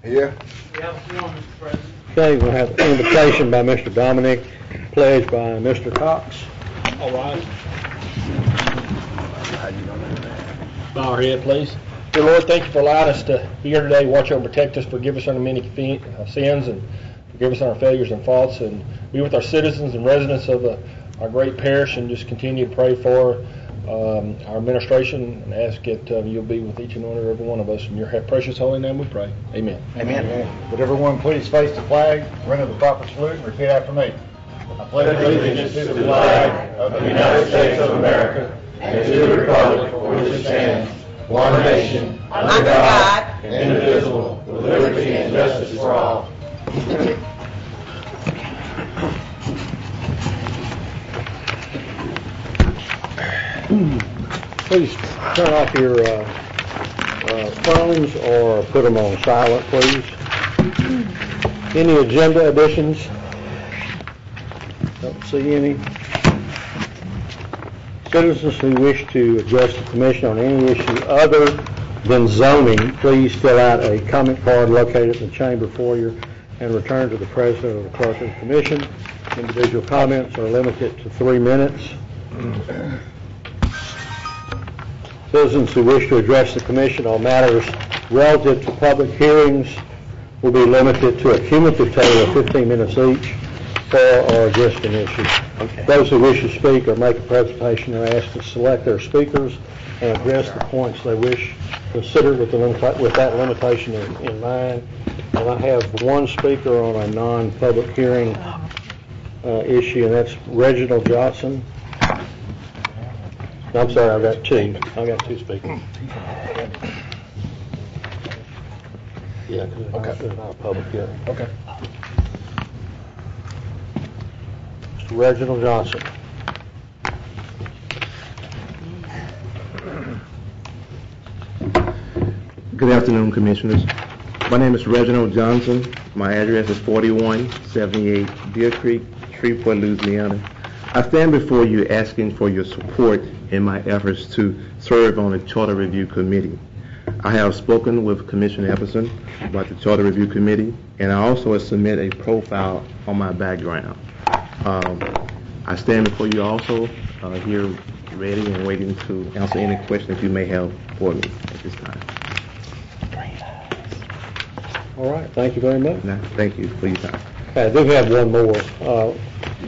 Here. We have a form, Mr. President. Okay, we'll have an invitation by Mr. Dominic, pledge by Mr. Cox. All right. Bow our head, please. Dear Lord, thank you for allowing us to be here today. Watch over and protect us. Forgive us our many sins, and forgive us our failures and faults. And be with our citizens and residents of our great parish, and just continue to pray for our administration, and ask that you'll be with each and every one of us. In your precious holy name we pray. Amen. Amen. Would everyone please face the flag, render the proper salute, and repeat after me. I pledge allegiance to the flag of the United States of America and to the republic for which it stands, one nation, under God, indivisible, with liberty and justice for all. Please turn off your phones or put them on silent, please. Any agenda additions? Don't see any. Citizens who wish to address the commission on any issue other than zoning, please fill out a comment card located in the chamber foyer and return to the president or the clerk of the commission. Individual comments are limited to 3 minutes. Citizens who wish to address the commission on matters relative to public hearings will be limited to a cumulative total of 15 minutes each for or against an issue. Okay. Those who wish to speak or make a presentation are asked to select their speakers and address the points they wish considered with that limitation in mind. And I have one speaker on a non-public hearing issue, and that's Reginald Johnson. I'm sorry, I've got two. I've got two speakers. Yeah, because it's not a public hearing. Okay. Mr. Reginald Johnson. Good afternoon, Commissioners. My name is Reginald Johnson. My address is 4178 Deer Creek, Shreveport, Louisiana. I stand before you asking for your support in my efforts to serve on the Charter Review Committee. I have spoken with Commissioner Epperson about the Charter Review Committee, and I also submit a profile on my background. I stand before you also here ready and waiting to answer any questions you may have for me at this time. All right, thank you very much. Thank you for your time. I do have one more.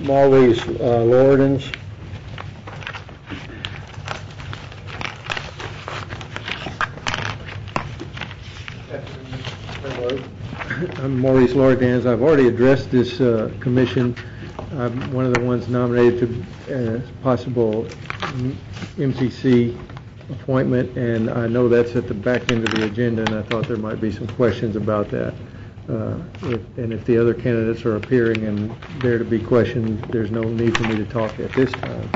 Maurice Lordens. I'm Maurice Lordens. I've already addressed this commission. I'm one of the ones nominated to possible MCC appointment, and I know that's at the back end of the agenda, and I thought there might be some questions about that. If the other candidates are appearing and there to be questioned, there's no need for me to talk at this time.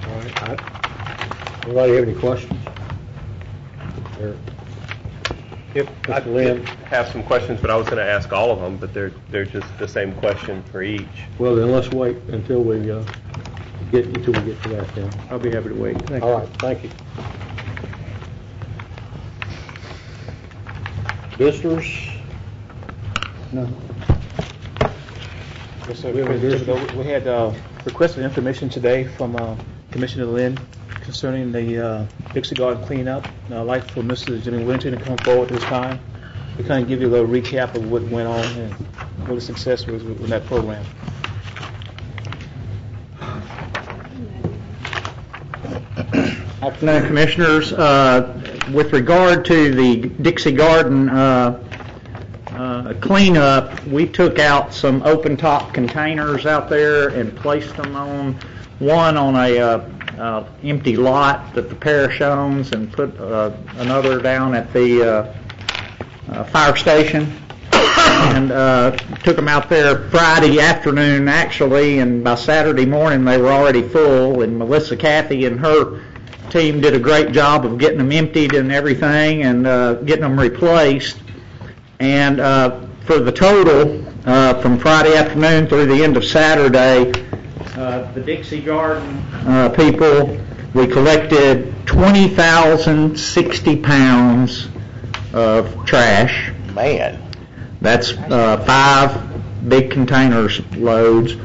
All right. Anybody have any questions? I have some questions, but I was going to ask all of them, but they're just the same question for each. Well, then let's wait until we get to that. Then I'll be happy to wait. Thank all you. Right. Thank you. Visitors? No. Yes, sir. We had requested information today from Commissioner Lynn concerning the Dixie Garden cleanup. I'd like for Mr. Jimmy Winter to come forward this time to kind of give you a little recap of what went on and what the success was with that program. Afternoon, Commissioners. With regard to the Dixie Garden cleanup, we took out some open-top containers out there and placed them on a empty lot that the parish owns, and put another down at the fire station, and took them out there Friday afternoon actually, and by Saturday morning they were already full, and Melissa Cathy and her team did a great job of getting them emptied and everything, and getting them replaced. And for the total from Friday afternoon through the end of Saturday, the Dixie Garden people, we collected 20,060 pounds of trash, Man. That's 5 big containers loads.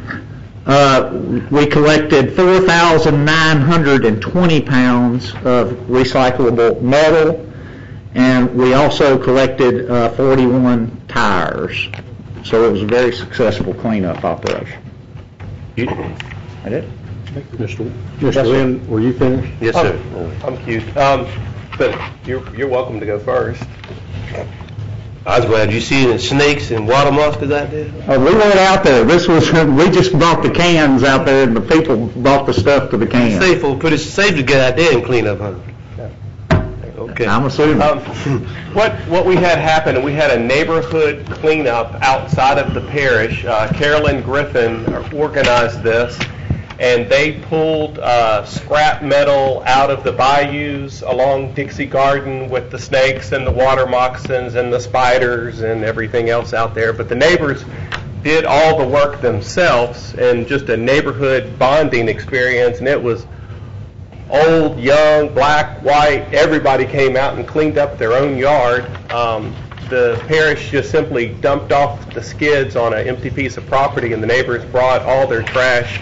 We collected 4,920 pounds of recyclable metal, and we also collected 41 tires. So it was a very successful cleanup operation. I did. Mr. Lynn, were you finished? Yes, sir. I'm cute. But you're welcome to go first. I was glad you see the snakes and water monsters out there. We went out there. We just brought the cans out there, and the people brought the stuff to the cans. Pretty safe to get out there and clean up, huh? Okay. I'm assuming. What we had happen, we had a neighborhood cleanup outside of the parish. Carolyn Griffin organized this, and they pulled scrap metal out of the bayous along Dixie Garden with the snakes and the water moccasins and the spiders and everything else out there. But the neighbors did all the work themselves, and just a neighborhood bonding experience, and it was old, young, black, white, everybody came out and cleaned up their own yard. The parish just simply dumped off the skids on an empty piece of property, and the neighbors brought all their trash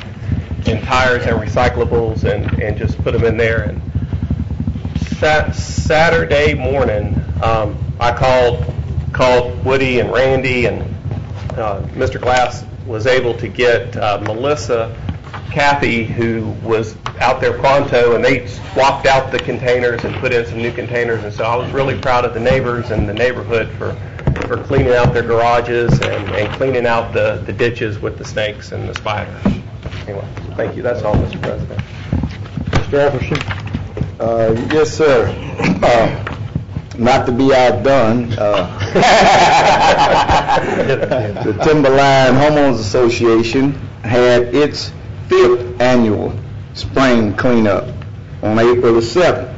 and tires and recyclables and just put them in there. And Saturday morning, I called Woody and Randy, and Mr. Glass was able to get Melissa Kathy, who was out there pronto, and they swapped out the containers and put in some new containers. And so I was really proud of the neighbors and the neighborhood for cleaning out their garages and cleaning out the ditches with the snakes and the spiders. Anyway, thank you. That's all, Mr. President. Mr. Jefferson? Yes, sir. Not to be outdone, the Timberline Homeowners Association had its 5th annual spring cleanup on April the 7th.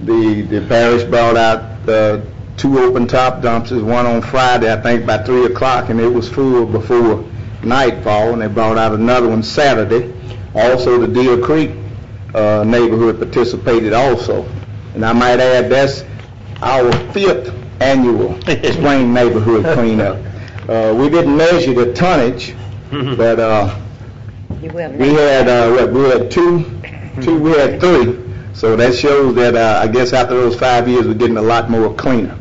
The parish brought out 2 open top dumpsters, one on Friday, I think by 3 o'clock, and it was full before nightfall, and they brought out another one Saturday. Also, the Deer Creek neighborhood participated also. And I might add, that's our 5th annual spring neighborhood cleanup. We didn't measure the tonnage, but we had 3. So that shows that I guess after those 5 years, we're getting a lot more cleaner.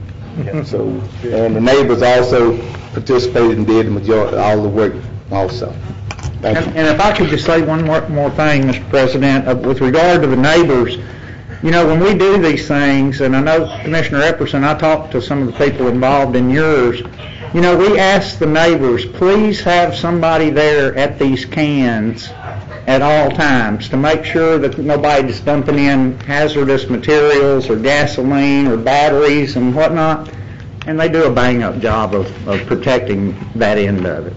So, and the neighbors also participated and did the majority, all the work also. Thank you. And if I could just say one more thing, Mr. President, with regard to the neighbors, you know, when we do these things, and I know Commissioner Epperson, I talked to some of the people involved in yours, you know, we ask the neighbors, please have somebody there at these cans at all times to make sure that nobody's dumping in hazardous materials or gasoline or batteries and whatnot. And they do a bang-up job of protecting that end of it.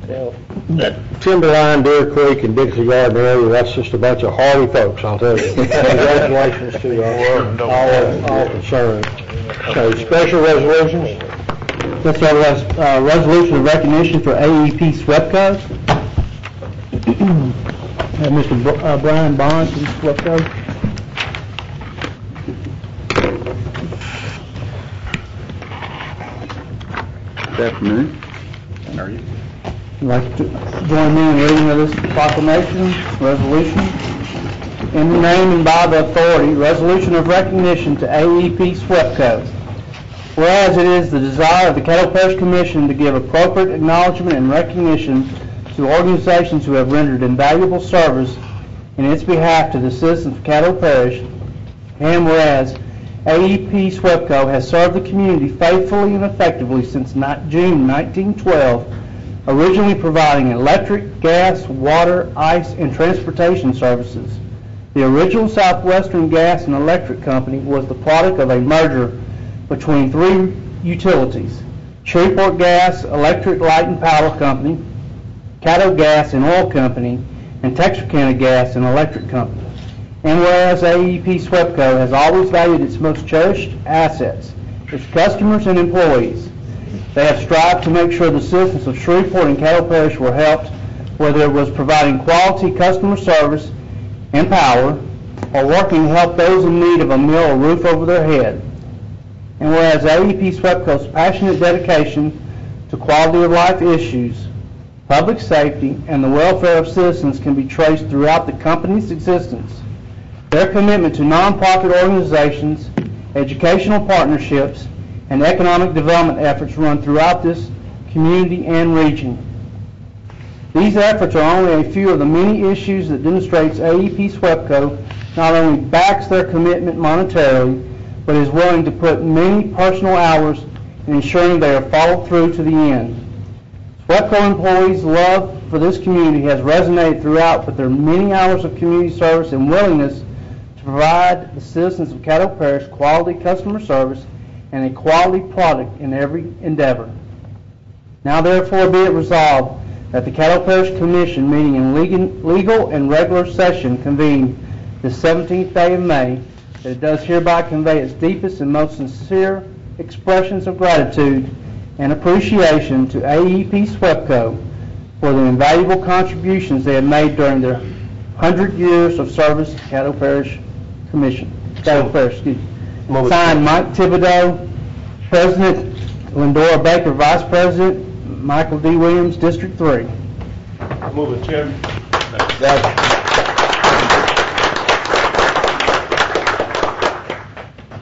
Well, that Timberline, Deer Creek, and Dixie Garden area, that's just a bunch of hardy folks, I'll tell you. Congratulations to all concerned. So, special resolutions? Yes, sir. Resolution of recognition for AEP SWEPCO. Mr. Brian Bond from SWEPCO. Good afternoon. How are you? I'd like to join me in reading of this proclamation, resolution. In the name and by the authority, resolution of recognition to AEP SWEPCO. Whereas it is the desire of the Caddo Parish Commission to give appropriate acknowledgement and recognition to organizations who have rendered invaluable service in its behalf to the citizens of Caddo Parish, and whereas AEP SWEPCO has served the community faithfully and effectively since June 1912, originally providing electric, gas, water, ice, and transportation services. The original Southwestern Gas and Electric Company was the product of a merger between 3 utilities: Shreveport Gas, Electric Light and Power Company, Caddo Gas and Oil Company, and Texarkana Gas and Electric Company. And whereas AEP SWEPCO has always valued its most cherished assets, its customers and employees, they have strived to make sure the citizens of Shreveport and Caddo Parish were helped, whether it was providing quality customer service and power, or working to help those in need of a meal or roof over their head. And whereas AEP SWEPCO's passionate dedication to quality of life issues, public safety, and the welfare of citizens can be traced throughout the company's existence, their commitment to nonprofit organizations, educational partnerships, and economic development efforts run throughout this community and region. These efforts are only a few of the many issues that demonstrates AEP SWEPCO not only backs their commitment monetarily, but is willing to put many personal hours in ensuring they are followed through to the end. SWEPCO employees' love for this community has resonated throughout with their many hours of community service and willingness to provide the citizens of Caddo Parish quality customer service and a quality product in every endeavor. Now therefore be it resolved that the Caddo Parish Commission meeting in legal and regular session convened the 17th day of May, that it does hereby convey its deepest and most sincere expressions of gratitude and appreciation to AEP SWEPCO for the invaluable contributions they have made during their 100 years of service to Caddo Parish Commission. Caddo Parish, excuse me. Signed, Mike Thibodeau, President, Lindora Baker, Vice President, Michael D. Williams, District 3. Move it, Chairman.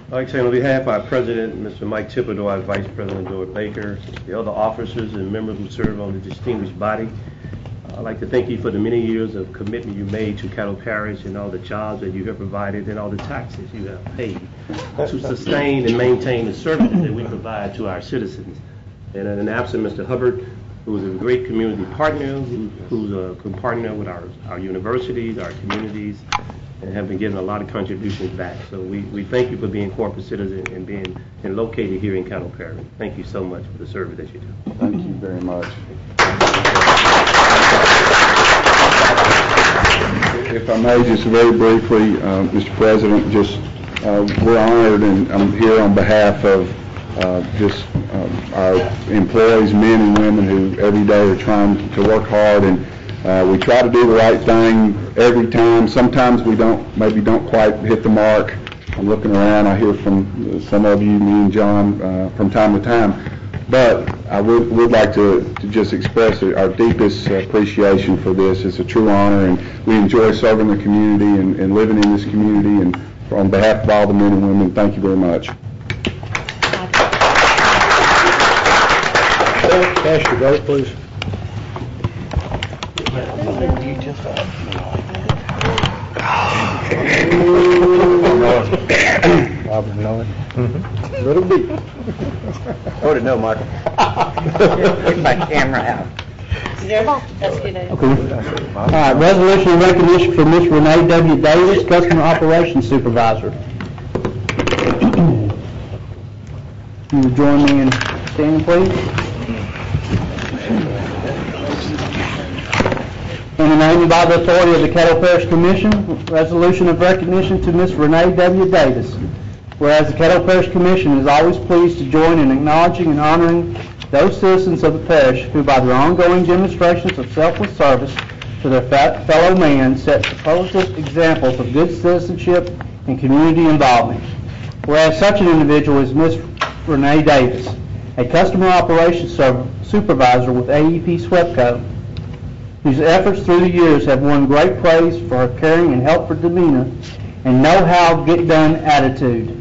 I'd like to say on behalf of our President, Mr. Mike Thibodeau, our Vice President, Lindora Baker, the other officers and members who serve on the distinguished body, I'd like to thank you for the many years of commitment you made to Caddo Parish and all the jobs that you have provided and all the taxes you have paid to sustain and maintain the services that we provide to our citizens. And in absent Mr. Hubbard, who is a great community partner, who's a partner with our universities, our communities, and have been giving a lot of contributions back. So we thank you for being corporate citizens and being located here in Caddo Parish. Thank you so much for the service that you do. Thank you very much. If I may, just very briefly, Mr. President, we're honored, and I'm here on behalf of our employees, men and women who every day are trying to work hard, and we try to do the right thing every time. Sometimes we maybe don't quite hit the mark. I'm looking around, I hear from some of you, me and John, from time to time. But I would like to just express our deepest appreciation for this. It's a true honor, and we enjoy serving the community and living in this community. And on behalf of all the men and women, thank you very much. Cast your vote, please. Robert, know it? Little bit. Voted no, Michael. Get my camera out. Okay. All right, resolution of recognition for Ms. Renee W. Davis, Customer Operations Supervisor. You would join me in standing, please. In the name and by the authority of the Caddo Parish Commission, resolution of recognition to Ms. Renee W. Davis. Whereas the Caddo Parish Commission is always pleased to join in acknowledging and honoring those citizens of the parish who, by their ongoing demonstrations of selfless service to their fellow man, set superlative examples of good citizenship and community involvement. Whereas such an individual is Ms. Renee Davis, a customer operations supervisor with AEP SWEPCO, whose efforts through the years have won great praise for her caring and helpful demeanor and know-how get-done attitude.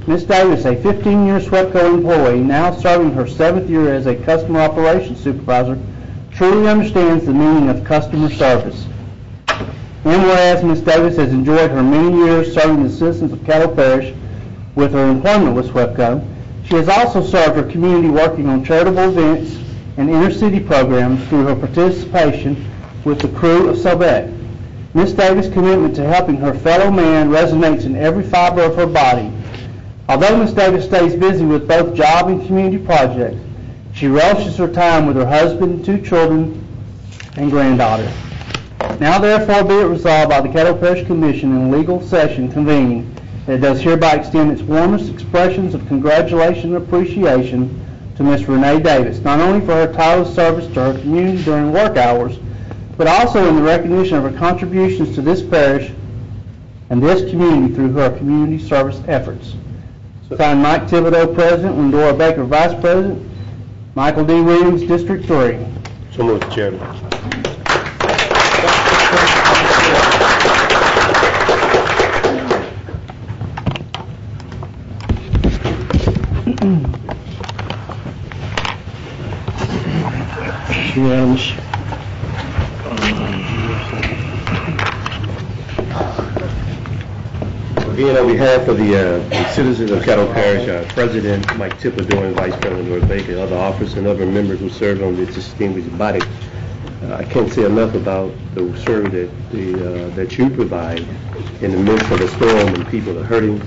Ms. Davis, a 15-year SWEPCO employee, now serving her 7th year as a customer operations supervisor, truly understands the meaning of customer service. And whereas Ms. Davis has enjoyed her many years serving the citizens of Caddo Parish with her employment with SWEPCO, she has also served her community working on charitable events and inner-city programs through her participation with the crew of SOBEC. Ms. Davis' commitment to helping her fellow man resonates in every fiber of her body. Although Ms. Davis stays busy with both job and community projects, she relishes her time with her husband, 2 children, and granddaughter. Now therefore be it resolved by the Caddo Parish Commission in legal session convening that it does hereby extend its warmest expressions of congratulation and appreciation to Ms. Renee Davis, not only for her tireless service to her community during work hours, but also in the recognition of her contributions to this parish and this community through her community service efforts. Signed, Mike Thibodeau, President, Lindora Baker, Vice President, Michael D. Williams, District 3. So moved, Chairman. Unanimous. Again, on behalf of the citizens of Caddo Parish, President Mike Thibodeau and Vice President Lord Baker, other officers and other members who serve on this distinguished body, I can't say enough about the service that you provide in the midst of the storm when people are hurting,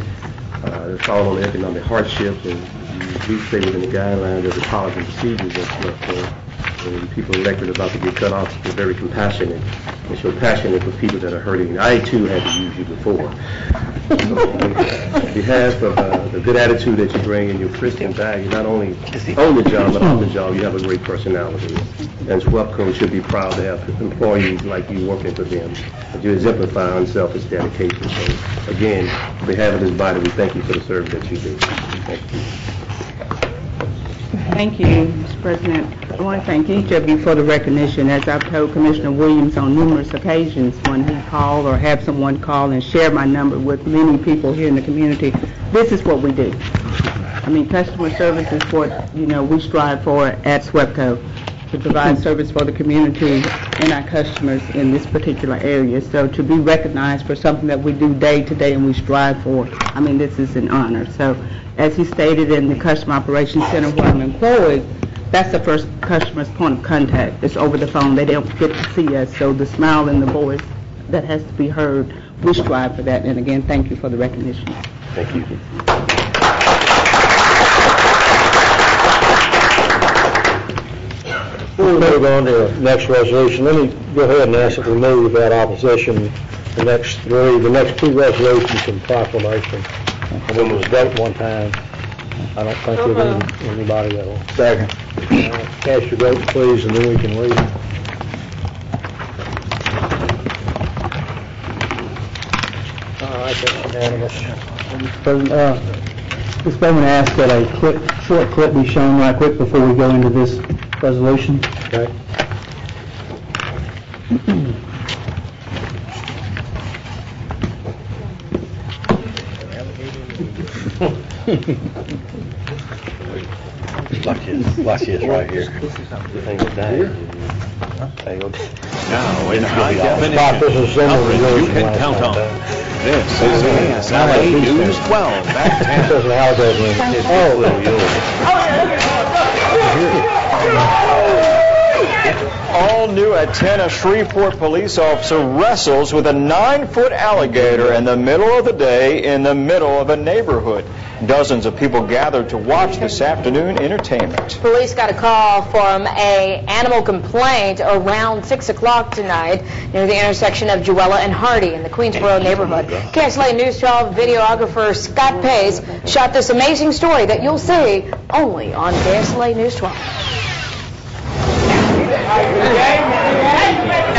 they're falling on economic hardship, and you do stay within the guidelines of the policy and procedures that's left for. When people are elected about to get cut off, you're very compassionate and show passionate for people that are hurting. I, too, had to use you before. So, on behalf of the good attitude that you bring and your Christian value, not only on the job, but off the job, you have a great personality. And SWEPCO should be proud to have employees like you working for them. And you exemplify unselfish dedication. So, again, on behalf of this body, we thank you for the service that you do. Thank you. Thank you, Mr. President. I want to thank each of you for the recognition. As I've told Commissioner Williams on numerous occasions when he called or have someone call and share my number with many people here in the community, this is what we do. I mean, customer service is what, we strive for at SWEPCO, to provide service for the community and our customers in this particular area. So to be recognized for something that we do day to day and we strive for, I mean, this is an honor. So as he stated, in the Customer Operations Center where I'm employed, that's the first customer's point of contact. It's over the phone. They don't get to see us. So the smile in the voice that has to be heard, we strive for that. And again, thank you for the recognition. Thank you. Before we move on to the next resolution, let me go ahead and ask that we move without opposition the next two resolutions and proclamation. And we will vote one time. I don't think we need anybody that'll. Second. Cast your vote, please, and then we can read them. All right, that's unanimous. Mr. President, I ask that a short clip be shown right quick before we go into this resolution. Okay. Watch this right here. Thing will die. Now, in high This definition, you can count on. This is SLA News 12 at 10. is an All new at 10, a Shreveport police officer wrestles with a 9-foot alligator in the middle of the day in the middle of a neighborhood. Dozens of people gathered to watch this afternoon entertainment. Police got a call from an animal complaint around 6 o'clock tonight near the intersection of Jewella and Hardy in the Queensboro neighborhood. KSLA News 12 videographer Scott Pace shot this amazing story that you'll see only on KSLA News 12.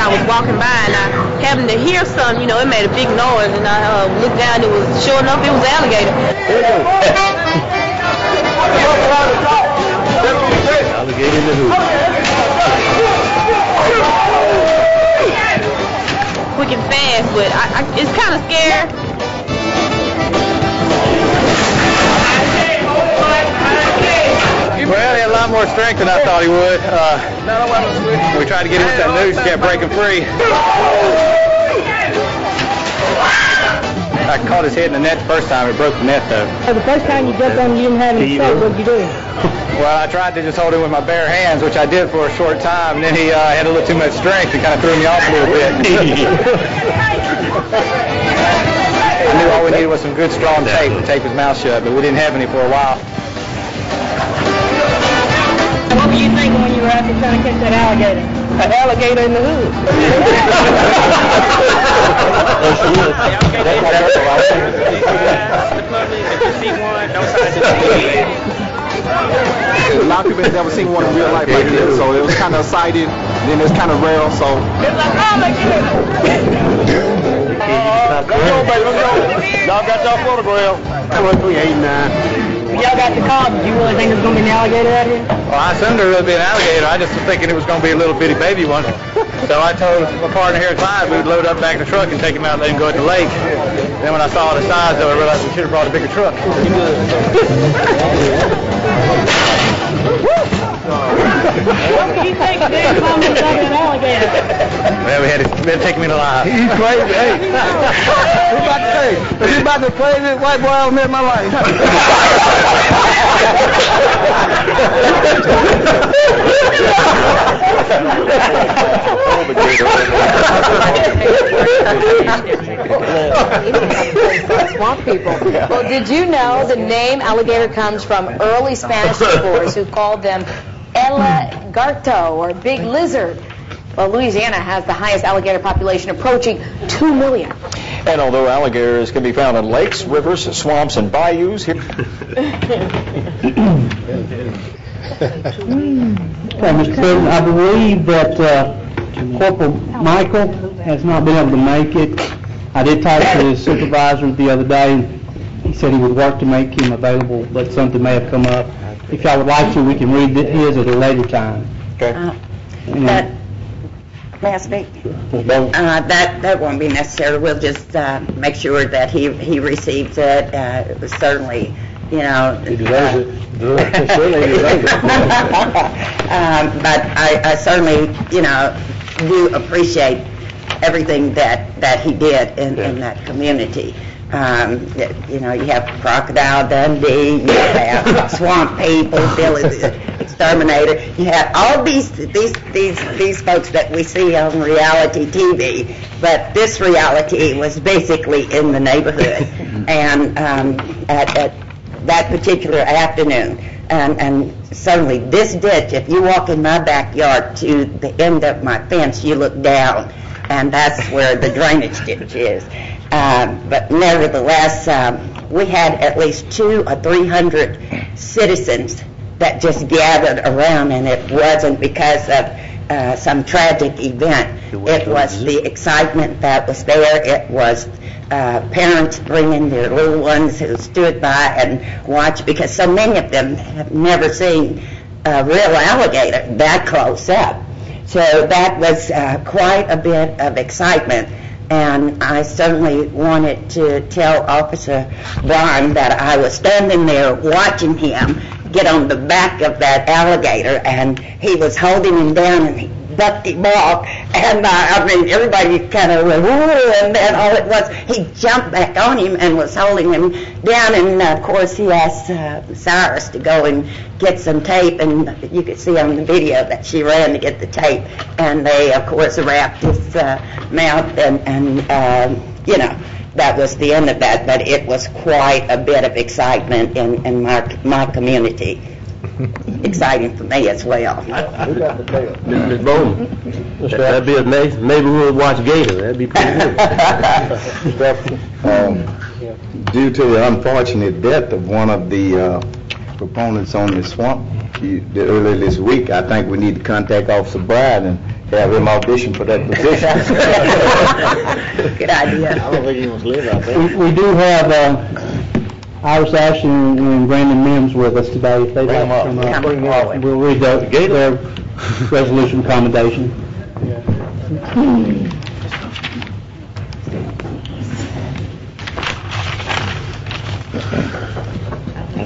I was walking by and I happened to hear something, it made a big noise, and I looked down, sure enough, it was an alligator. Alligator in the hoop. Quick and fast, but it's kind of scary. Well, he had a lot more strength than I thought he would. We tried to get him with that noose, he kept breaking free. I caught his head in the net the first time. It broke the net, though. The first time you jumped on, you didn't have any soap. What did you do? Well, I tried to just hold him with my bare hands, which I did for a short time, and then he had a little too much strength and kind of threw me off a little bit. I knew all we needed was some good, strong tape to tape his mouth shut, but we didn't have any for a while. What were you thinking when you were out there trying to catch that alligator? An alligator in the hood. A lot of people have never seen one in real life like this, so it was kind of exciting, then it's kind of rare, so. It's like, oh my goodness. Let's go, baby, let's go. Y'all got y'all photograph. 20389. Y'all got the car. Did you really think there's going to be an alligator out here? Well, I assumed there would be an alligator. I just was thinking it was going to be a little bitty baby one. So I told my partner here, Clyde, we would load up back in the truck and take him out and let him go at the lake. Then when I saw the size of it, I realized we should have brought a bigger truck. What do you think Dan Cummins of an alligator? Well, we had to take him in alive. He's crazy. Hey, he's about the craziest white boy I ever met in my life. Swamp people. Well, did you know the name alligator comes from early Spanish explorers who called them El Garto, or big lizard? Well, Louisiana has the highest alligator population, approaching 2 million. And although alligators can be found in lakes, rivers, swamps, and bayous, here... Mr. President, I believe that Corporal Michael has not been able to make it. I did talk to his supervisor the other day, and he said he would work to make him available, but something may have come up. If y'all would like to, we can read his at a later time. Okay. May I speak? That won't be necessary. We'll just make sure that he receives it. It was certainly, you know. He deserves it. Certainly he deserves it. But I certainly, you know, do appreciate everything that he did in that community. You know, you have Crocodile Dundee, you have Swamp People, Billy the Exterminator, you have all these folks that we see on reality TV, but this reality was basically in the neighborhood, and at that particular afternoon, and certainly this ditch, if you walk in my backyard to the end of my fence, you look down, and that's where the drainage ditch is. But nevertheless, we had at least 200 or 300 citizens that just gathered around, and it wasn't because of some tragic event. It was the excitement that was there. It was parents bringing their little ones who stood by and watched, because so many of them have never seen a real alligator that close up. So that was quite a bit of excitement. And I certainly wanted to tell Officer Barn that I was standing there watching him get on the back of that alligator, and he was holding him down, and he bucked him off, and I mean, everybody kind of went, whoa, and then all it was, he jumped back on him and was holding him down, and of course he asked Cyrus to go and get some tape, and you could see on the video that she ran to get the tape, and they, of course, wrapped his mouth, and you know, that was the end of that, but it was quite a bit of excitement in my community. Exciting for me as well. Ms. Bowman, that'd be a nice neighborhood watch gator. That'd be pretty good. Due to the unfortunate death of one of the proponents on the swamp earlier this week, I think we need to contact Officer Brad and have him audition for that position. Good idea. I don't think he wants to live out there. We do have Iris Ashton and Brandon Mims with us today. If they'd like to come up, we'll read their resolution commendation.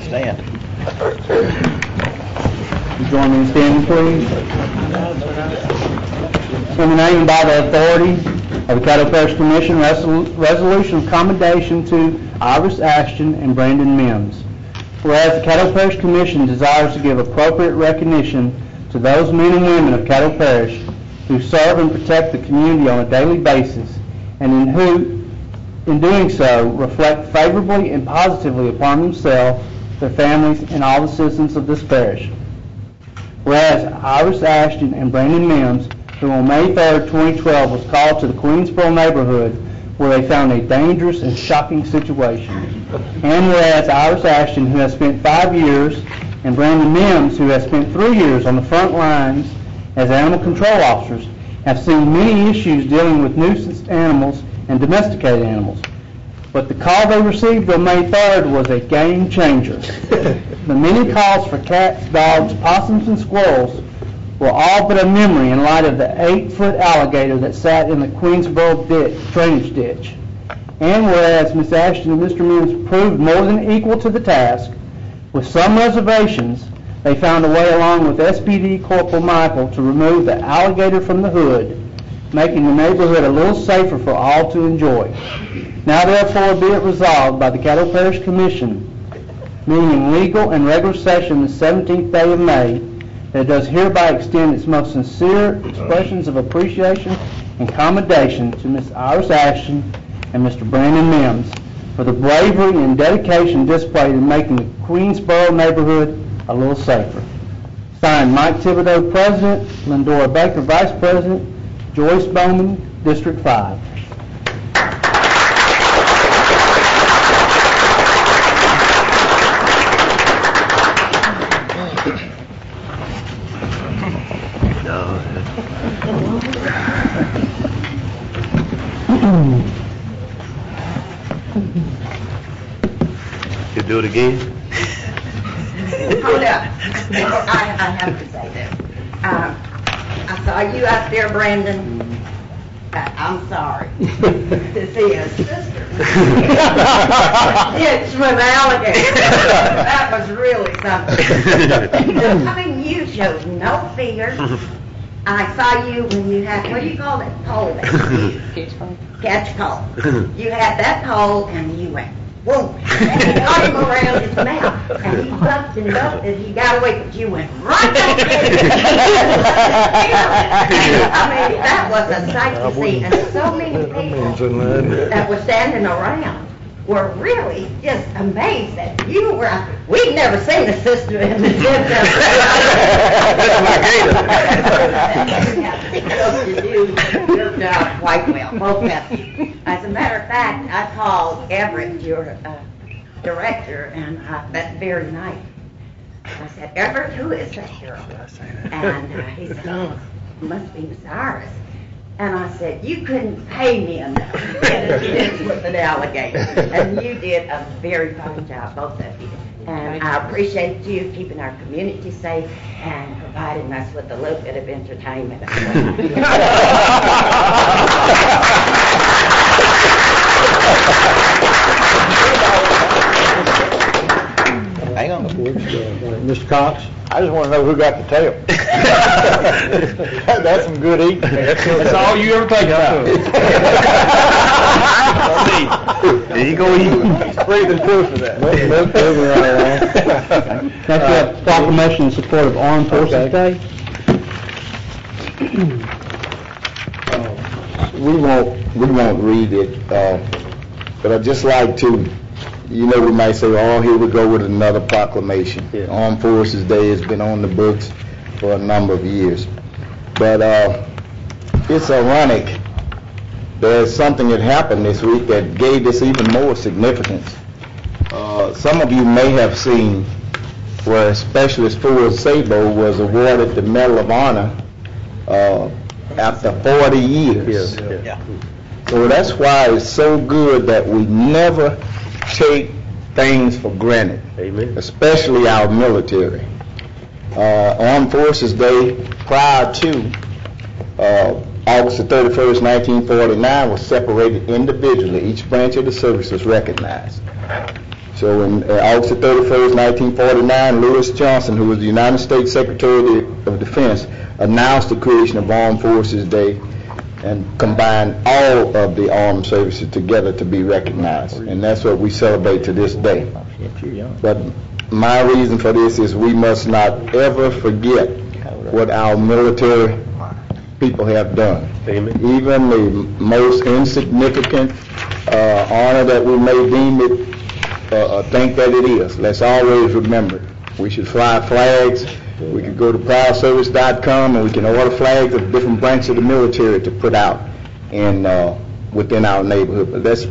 Stand. Join me in standing, please. In the name and by the authority of the Caddo Parish Commission, resolution of commendation to Iris Ashton and Brandon Mims. Whereas the Caddo Parish Commission desires to give appropriate recognition to those men and women of Caddo Parish who serve and protect the community on a daily basis, and who, in doing so, reflect favorably and positively upon themselves, their families, and all the citizens of this parish. Whereas Iris Ashton and Brandon Mims, who on May 3rd, 2012 was called to the Queensboro neighborhood where they found a dangerous and shocking situation. And whereas Iris Ashton, who has spent 5 years, and Brandon Mims, who has spent 3 years on the front lines as animal control officers, have seen many issues dealing with nuisance animals and domesticated animals. But the call they received on May 3rd was a game changer. The many calls for cats, dogs, possums, and squirrels were all but a memory in light of the 8-foot alligator that sat in the Queensboro drainage ditch. And whereas Ms. Ashton and Mr. Mims proved more than equal to the task, with some reservations, they found a way along with SPD Corporal Michael to remove the alligator from the hood, making the neighborhood a little safer for all to enjoy. Now therefore be it resolved by the Caddo Parish Commission, meeting in legal and regular session the 17th day of May, that it does hereby extend its most sincere expressions of appreciation and commendation to Ms. Iris Ashton and Mr. Brandon Mims for the bravery and dedication displayed in making the Queensboro neighborhood a little safer. Signed, Mike Thibodeau, President, Lindora Baker, Vice President, Joyce Bowman, District 5. You do it again? Hold up. I have to say this. I saw you out there, Brandon. I'm sorry to see a sister ditch with alligator. That was really something. I mean, you showed no fear. I saw you when you had, what do you call that pole? Catch pole. You had that pole and you went, whoa, and you got him around his mouth, and he bucked and bucked, and he got away, but you went right up there. I mean, that was a sight to see, and so many people that were standing around were really just amazed that you were, we'd never seen a sister in the gym. You do your job quite well, both of you. As a matter of fact, I called Everett, your director, and that very night. I said, Everett, who is that girl? And he said, oh, it must be Miss Iris. And I said, you couldn't pay me enough to get a chance with an alligator. And you did a very fine job, both of you. And I appreciate you keeping our community safe and providing us with a little bit of entertainment. Hang on. Mr. Cox? I just want to know who got the tail. That's some good eating. That's all you ever think about. There you go eat. He's breathing proof of that. Next we have proclamation in support of Armed Forces Day. We won't read it, but I'd just like to, you know, we might say, oh, here we go with another proclamation. Yeah. Armed Forces Day has been on the books for a number of years. But it's ironic. There's something that happened this week that gave this even more significance. Some of you may have seen where Specialist Ford Sabo was awarded the Medal of Honor after 40 years. Yeah. So that's why it's so good that we never take things for granted. Amen. Especially our military. Armed Forces Day prior to August the 31st, 1949 was separated individually. Each branch of the service was recognized. So in August the 31st, 1949, Lewis Johnson, who was the United States Secretary of Defense, announced the creation of Armed Forces Day and combined all of the armed services together to be recognized. And that's what we celebrate to this day. But my reason for this is we must not ever forget what our military people have done. Amen. Even the most insignificant honor that we may deem it, think that it is. Let's always remember, we should fly flags. We could go to proudservice.com and we can order flags of different branches of the military to put out in within our neighborhood. But let's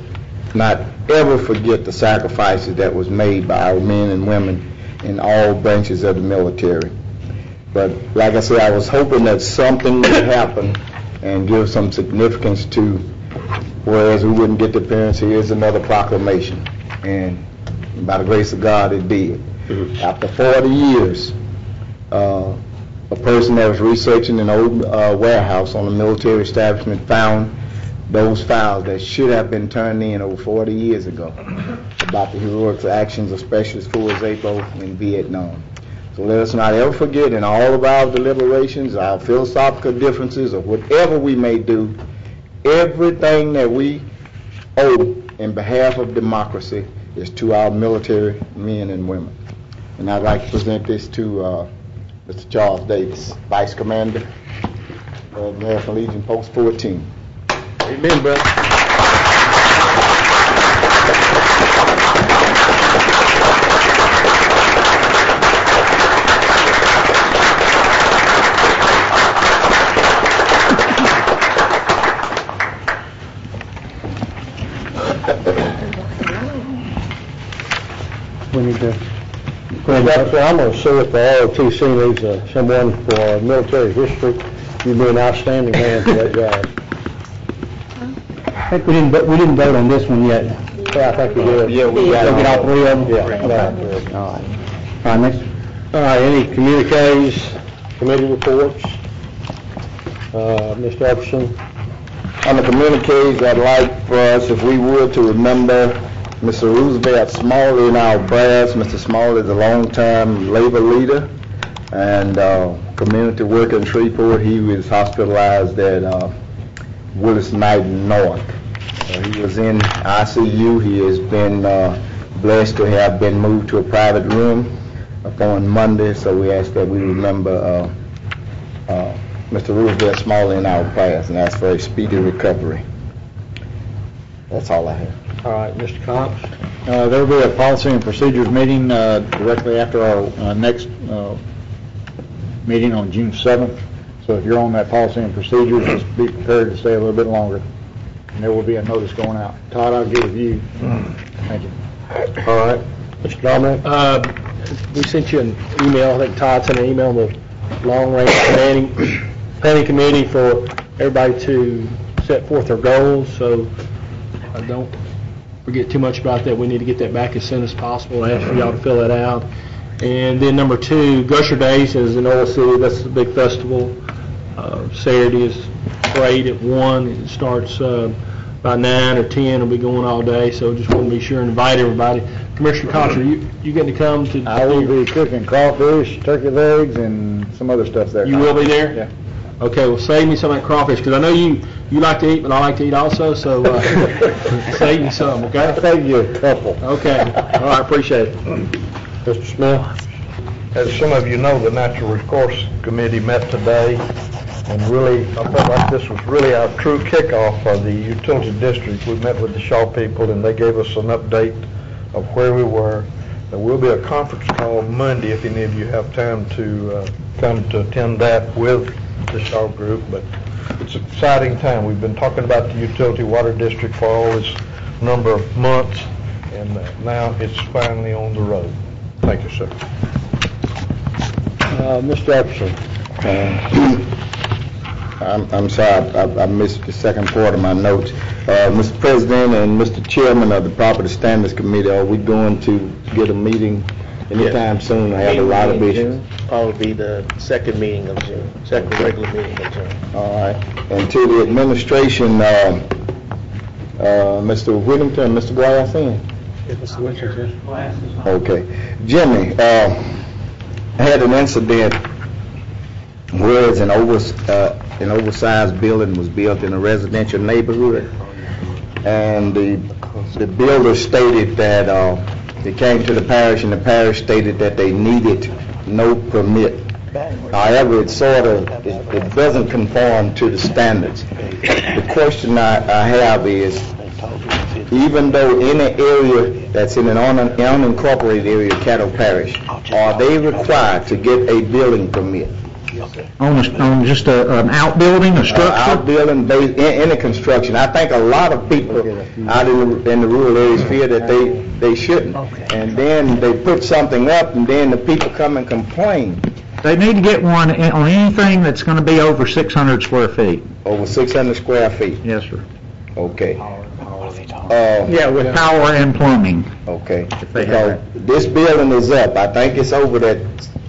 not ever forget the sacrifices that was made by our men and women in all branches of the military. But like I said, I was hoping that something would happen and give some significance to whereas we wouldn't get the appearance, here's another proclamation. And by the grace of God, it did. After 40 years, a person that was researching an old warehouse on a military establishment found those files that should have been turned in over 40 years ago about the heroic actions of Specialist Force APO in Vietnam. So let us not ever forget in all of our deliberations, our philosophical differences, or whatever we may do, everything that we owe in behalf of democracy is to our military men and women. And I'd like to present this to Mr. Charles Davis, Vice Commander of American Legion Post 14. Amen, brother. We need to... I'm going to say at the ROTC needs someone for military history. You've been an outstanding man for that job. I think we didn't vote on this one yet. Yeah, I think we did. Yeah, we got Get all three of them? Yeah. All right. All right, next. All right, any communiques, committee reports? Mr. Epperson? On the communiques, I'd like for us, if we would, to remember Mr. Roosevelt Smalley in our prayers. Mr. Smalley is a long-time labor leader and community worker in Shreveport. He was hospitalized at Willis Knight North. He was in ICU. He has been blessed to have been moved to a private room upon Monday, so we ask that we remember Mr. Roosevelt Smalley in our prayers and ask for a speedy recovery. That's all I have. All right, Mr. Cox? There will be a policy and procedures meeting directly after our next meeting on June 7th. So if you're on that policy and procedures, just be prepared to stay a little bit longer. And there will be a notice going out. Todd, I'll give it to you. Thank you. All right. Mr. Dominic? We sent you an email. I think Todd sent an email to the long-range planning committee for everybody to set forth their goals. So I don't forget too much about that. We need to get that back as soon as possible. I ask for y'all to fill that out. And then number 2, Gusher Days is in Oil City. That's the big festival. Saturday is parade at 1. It starts by 9 or 10. It'll be going all day. So just want to be sure and invite everybody. Commissioner Cox, are you getting to come to? I will be cooking crawfish, turkey legs, and some other stuff there. You will be there? Yeah. Okay, well, save me some of that crawfish, because I know you like to eat, but I like to eat also, so save me some, okay? I'll save you a couple. Okay, all right, appreciate it. Mr. Smith? As some of you know, the Natural Resource Committee met today, and really, I felt like this was really our true kickoff for the utility district. We met with the Shaw people, and they gave us an update of where we were. There will be a conference call Monday if any of you have time to come to attend that with the Shaw group, but it's an exciting time. We've been talking about the utility water district for all this number of months, and now it's finally on the road. Thank you, sir. Mr. Epperson? I'm sorry, I missed the second part of my notes. Mr. President and Mr. Chairman of the Property Standards Committee, are we going to get a meeting anytime soon? I have a lot of issues. Probably be the second meeting of June, second regular meeting of June. All right. And to the administration, Mr. Whittington, Mr. Guayacin? Mr. Whittington. Okay. Jimmy, I had an incident where an oversized building was built in a residential neighborhood, and the builder stated that they came to the parish, and the parish stated that they needed no permit. However, it doesn't conform to the standards. The question I have is, even though in an area that's in an unincorporated area, Caddo Parish, are they required to get a building permit? On just an outbuilding, a structure? Outbuilding, any construction. I think a lot of people out in the rural areas feel that they shouldn't. And then they put something up, and then the people come and complain. They need to get one on anything that's going to be over 600 square feet. Over 600 square feet? Yes, sir. Okay. Yeah, with power and plumbing. Okay. they have Because this building is up, I think it's over that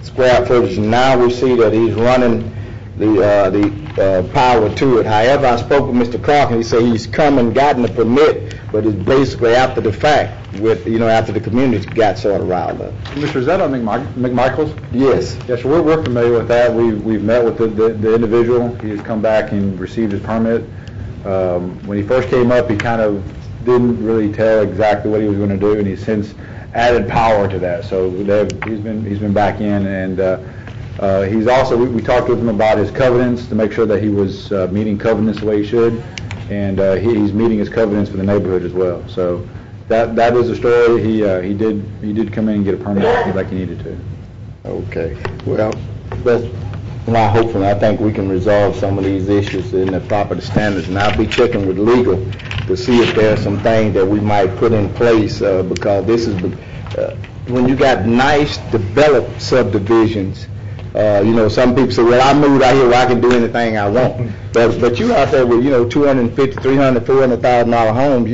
square footage, and now we see that he's running the power to it. However, I spoke with Mr. Clark, and he said he's come and gotten the permit, but it's basically after the fact, with, after the community got sort of riled up. Mr. Is that on McMichael's? Yes. Yes, sir, we're familiar with that. We've met with the individual. He has come back and received his permit. When he first came up, he kind of didn't really tell exactly what he was going to do, and he's since added power to that. So he's been back in, and he's also, we talked with him about his covenants to make sure that he was meeting covenants the way he should, and he's meeting his covenants for the neighborhood as well. So that is the story. He did come in and get a permit like he needed to. Okay. Well, that's my hope, and I think we can resolve some of these issues in the proper standards. And I'll be checking with legal to see if there are some things that we might put in place, because this is when you got nice developed subdivisions. Some people say, well, I moved out here where I can do anything I want. But you out there with, $250,000, $300,000, $400,000 homes,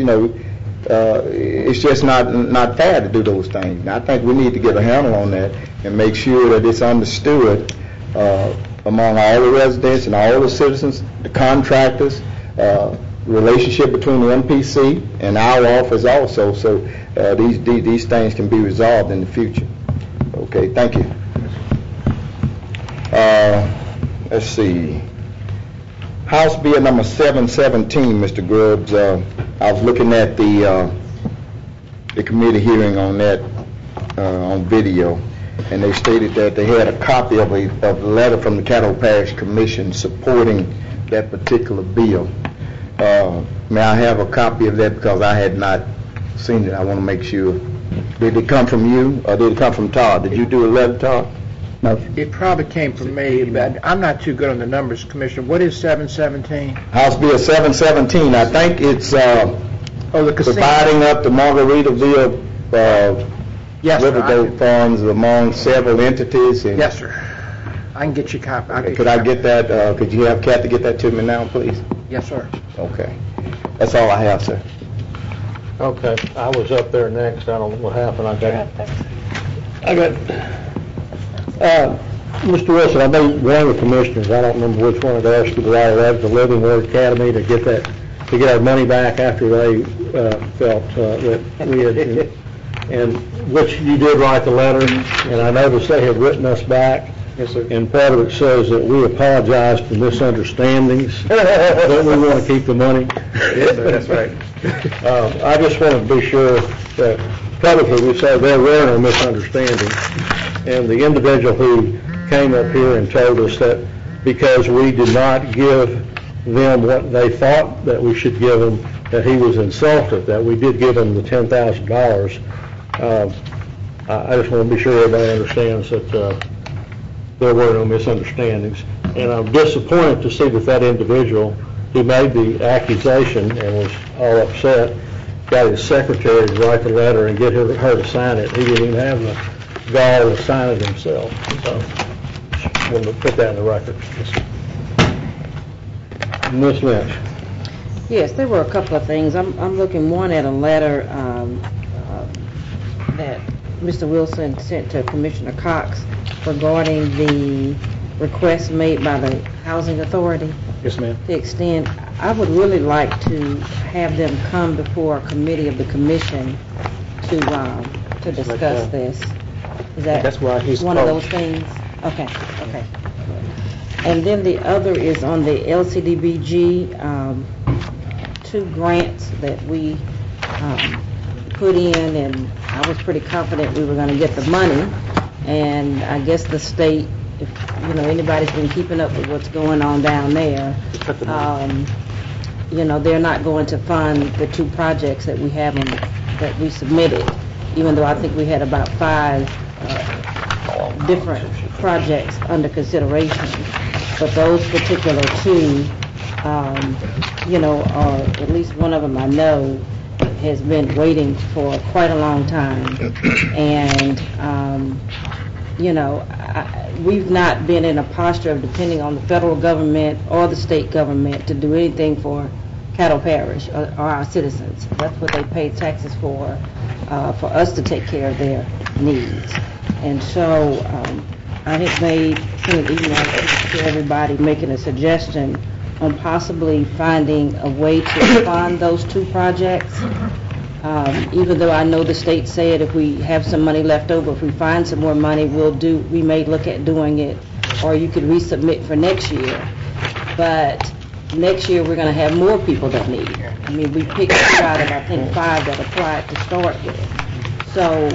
it's just not fair to do those things. And I think we need to get a handle on that and make sure that it's understood among all the residents and all the citizens, the contractors, relationship between the MPC and our office also, so these things can be resolved in the future. Okay, thank you. Let's see. House Bill number 717, Mr. Grubbs. I was looking at the committee hearing on that on video, and they stated that they had a copy of a letter from the Caddo Parish Commission supporting that particular bill. May I have a copy of that, because I had not seen it. I want to make sure. Did it come from you, or did it come from Todd? Did you do a letter, Todd? No. It probably came from me, but I'm not too good on the numbers, Commissioner. What is 717? House Bill 717. I think it's dividing up the Margaritaville Riverboat funds among several entities. And yes, sir. I can get you a copy. Could I get that? Could you have Kathy get that to me now, please? Yes, sir. Okay. That's all I have, sir. Okay. I was up there next. I don't know what happened. Mr. Wilson, I know one of the commissioners, I don't remember which one, had asked you to write a letter to Living Word Academy to get our money back after they felt that we had, and which you did write the letter, and I noticed they have written us back. Yes, sir. And part of it says that we apologize for misunderstandings, but we want to keep the money. Yes, sir, that's right. I just want to be sure that publicly we say there were no misunderstandings. And the individual who came up here and told us that because we did not give them what they thought that we should give them, that he was insulted, that we did give him the $10,000. I just want to be sure everybody understands that there were no misunderstandings. And I'm disappointed to see that individual who made the accusation and was all upset got his secretary to write the letter and get her to sign it. He didn't even have the gall to sign it himself. So, I want to put that in the record. Ms. Lynch. Yes, there were a couple of things. I'm looking one at a letter that Mr. Wilson sent to Commissioner Cox regarding the request made by the Housing Authority. Yes, ma'am. To extend, I would really like to have them come before a committee of the commission to discuss this. Is that's why he's one of those things? Okay. And then the other is on the LCDBG, 2 grants that we put in, and I was pretty confident we were going to get the money. And I guess the state, if anybody's been keeping up with what's going on down there, they're not going to fund the 2 projects that we have that we submitted, even though I think we had about 5 different projects under consideration. But those particular 2, are, at least one of them I know has been waiting for quite a long time. And, we've not been in a posture of depending on the federal government or the state government to do anything for Caddo Parish, or our citizens. That's what they pay taxes for us to take care of their needs. And so I had sent an email to everybody making a suggestion on possibly finding a way to fund those two projects. Even though I know the state said if we have some money left over, if we find some more money, we may look at doing it, or you could resubmit for next year. But next year we're going to have more people that need. I mean, we picked 2 out of, I think, 5 that applied to start with. So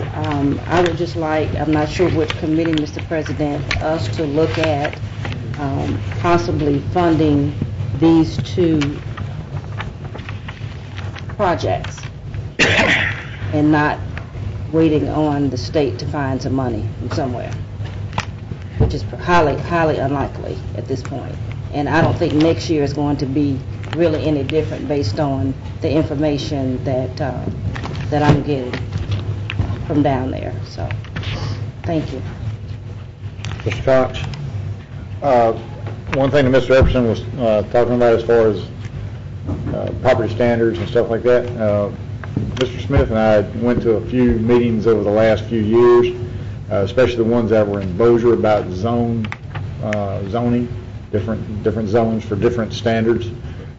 I would just like, I'm not sure which committee, Mr. President, us to look at possibly funding these 2 projects and not waiting on the state to find some money from somewhere, which is highly, highly unlikely at this point. And I don't think next year is going to be really any different based on the information that I'm getting from down there. So, thank you. Mr. Cox? One thing that Mr. Epperson was talking about as far as property standards and stuff like that, Mr. Smith and I went to a few meetings over the last few years, especially the ones that were in Bossier about zoning, different zones for different standards,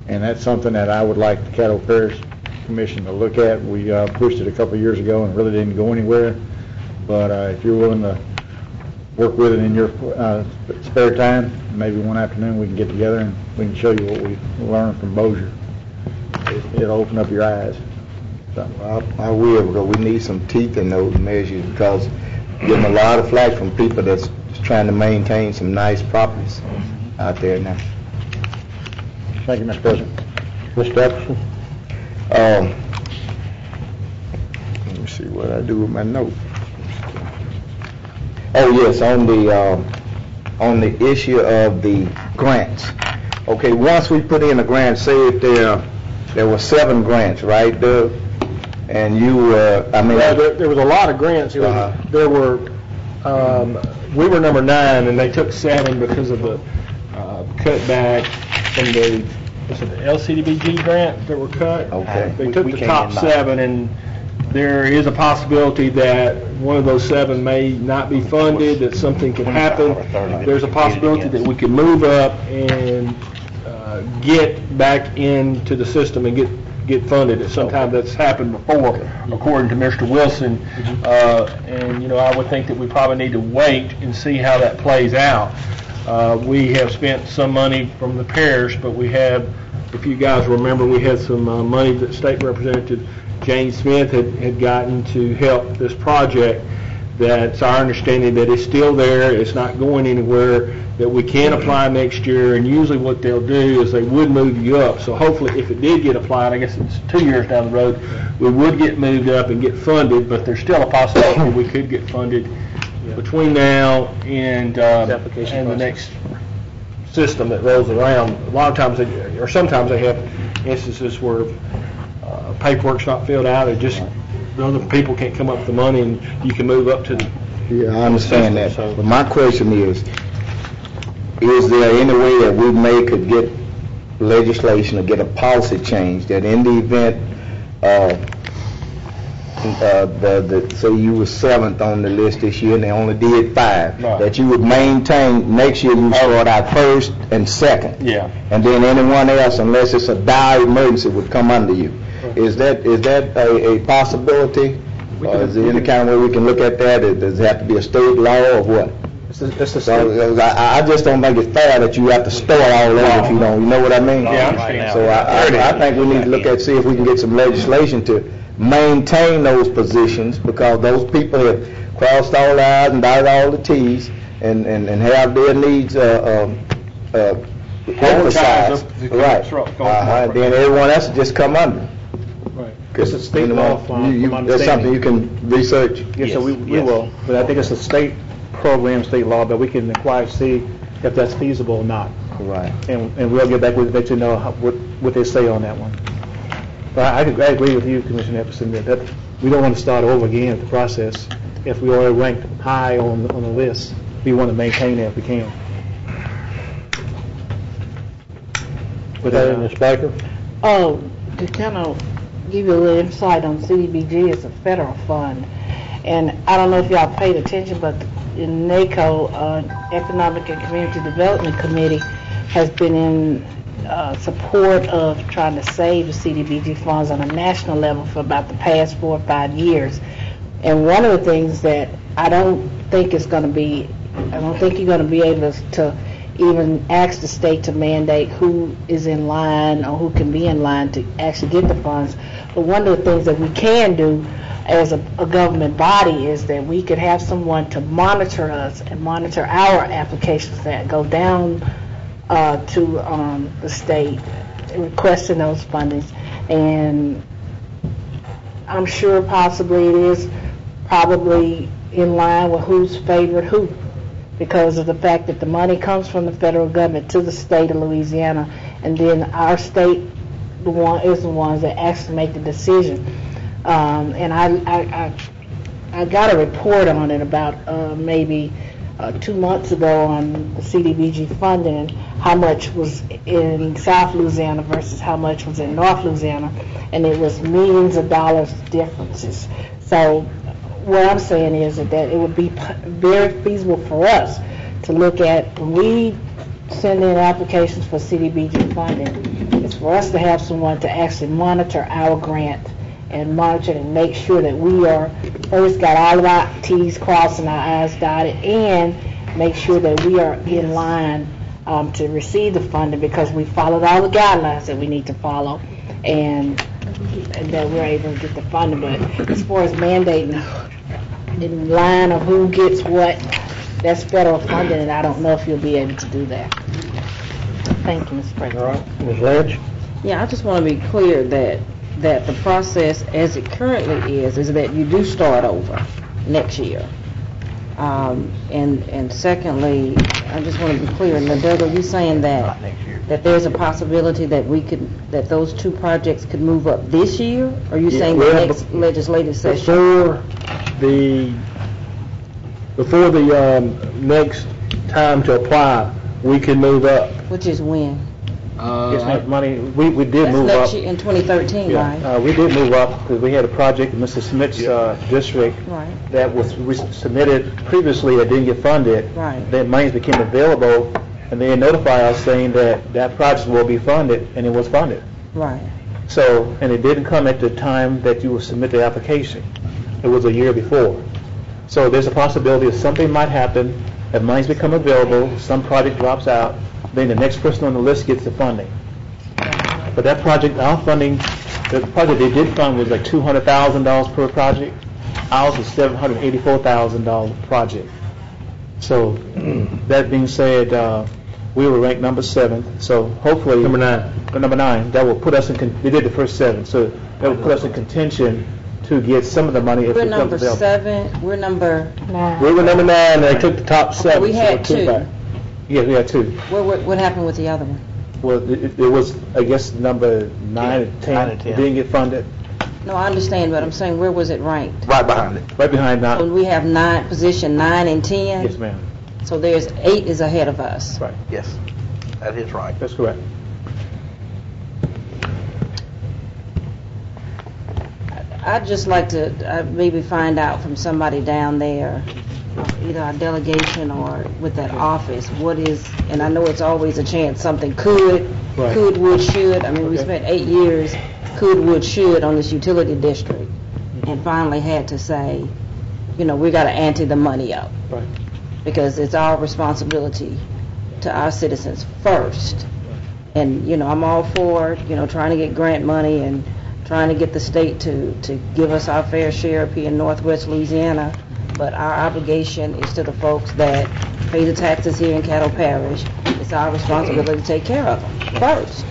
and that's something that I would like the Caddo Parish Commission to look at. We pushed it a couple of years ago and really didn't go anywhere, but if you're willing to work with it in your spare time, maybe one afternoon we can get together and we can show you what we learned from Bossier. It'll open up your eyes. So. I will, because we need some teeth in those measures, because getting a lot of flack from people that's trying to maintain some nice properties out there now. Thank you, Mr. President. Mr. Epperson? Let me see what I do with my note. Oh, yes, on the issue of the grants. Okay, once we put in a grant, say if there were 7 grants, right, Doug? And you were, there was a lot of grants. There were, we were number 9, and they took 7 because of the cutback from the LCDBG grant that were cut. Okay. They took the top 7, and there is a possibility that one of those 7 may not be funded, that something could happen. There's a possibility that we could move up and get back into the system and get funded. Sometimes that's happened before, according to Mr. Wilson. And I would think that we probably need to wait and see how that plays out. We have spent some money from the parish, but we have, if you guys remember, we had some money that State Representative Jane Smith had gotten to help this project. That's our understanding that it's still there, it's not going anywhere, that we can apply next year, and usually what they'll do is they would move you up. So hopefully if it did get applied, I guess it's 2 years down the road, we would get moved up and get funded, but there's still a possibility we could get funded between now and the next system that rolls around. A lot of times, sometimes they have instances where paperwork's not filled out, or just the other people can't come up with the money, and you can move up to the I understand that. So. But my question is there any way that we could get legislation or get a policy change that in the event say you were 7th on the list this year and they only did 5, right, that you would maintain next year you start out 1st and 2nd. Yeah. And then anyone else, unless it's a dire emergency, would come under you. Right. Is that a possibility? Or is there any kind of way we can look at that? Does it have to be a state law or what? I just don't think it's fair that you have to start all over if you don't. You know what I mean? Yeah, I understand. So I think we need to look at, see if we can get some legislation to maintain those positions, because those people have crossed all the I's and dotted all the T's and have their needs emphasized. Right. And then everyone else will just come under. Right. It's a state law from that's something you can research. Yes, so we will. But I think it's a state program, state law, but we can inquire to see if that's feasible or not. Right. And we'll get back with let you know what they say on that one. But I agree with you, Commissioner Epperson, that we don't want to start over again with the process. If we already ranked high on the list, we want to maintain that if we can. With that, Ms. Baker? Oh, to kind of give you a little insight on CDBG, it's a federal fund. And I don't know if y'all paid attention, but in NACO, Economic and Community Development Committee has been in support of trying to save the CDBG funds on a national level for about the past 4 or 5 years. And one of the things that I don't think you're going to be able to even ask the state to mandate who is in line or who can be in line to actually get the funds. But one of the things that we can do as a government body is that we could have someone to monitor us and monitor our applications that go down to the state requesting those fundings. And I'm sure possibly it is probably in line with who's favored who, because of the fact that the money comes from the federal government to the state of Louisiana, and then our state is the ones that actually make the decision. And I got a report on it about maybe 2 months ago on the CDBG funding and how much was in South Louisiana versus how much was in North Louisiana, and it was millions of dollars differences. So what I'm saying is that it would be very feasible for us to look at, when we send in applications for CDBG funding, it's for us to have someone to actually monitor our grant and monitor and make sure that we are first got all of our T's crossed and our I's dotted, and make sure that we are in line to receive the funding because we followed all the guidelines that we need to follow, and that we're able to get the funding. But as far as mandating in line of who gets what, that's federal funding, and I don't know if you'll be able to do that. Thank you, Mr. President. All right, Ms. Lynch? Yeah, I just want to be clear that the process as it currently is that you do start over next year. And secondly, I just want to be clear, and Doug, are you saying that there's a possibility that those two projects could move up this year? Or are you saying the next legislative session? Before the next time to apply, we can move up. Which is when? It's not money. We did move up. That's next year in 2013, yeah. right? We did move up because we had a project in Mr. Smith's district that was submitted previously that didn't get funded. Right. Then monies became available, and they notified us saying that project will be funded, and it was funded. Right. So, and it didn't come at the time that you will submit the application. It was a year before. So there's a possibility that something might happen, if monies become available, some project drops out, then the next person on the list gets the funding. But that project, our funding, the project they did fund was like $200,000 per project. Ours was $784,000 project. So that being said, we were ranked number 7. So hopefully number 9. That will put us in. They did the first 7, so that will put us in contention to get some of the money if we're it comes available. Number 7. We're number 9. We were number 9. And they took the top 7. We had 2. Yeah, we had 2. What happened with the other one? Well, it was, I guess, number 9 and 10. It didn't get funded. No, I understand, but I'm saying, where was it ranked? Right behind it. Right behind 9. So we have position 9 and 10? Yes, ma'am. So there's 8 is ahead of us. Right. Yes, that is right. That's correct. I'd just like to maybe find out from somebody down there, either our delegation or with that office, what is, and I know it's always a chance something could, would, should. I mean, we spent 8 years, could, would, should on this utility district, and finally had to say, we got to ante the money up. Right. Because it's our responsibility to our citizens first. And, I'm all for, trying to get grant money and trying to get the state to give us our fair share up here in Northwest Louisiana. But our obligation is to the folks that pay the taxes here in Caddo Parish. It's our responsibility to take care of them first.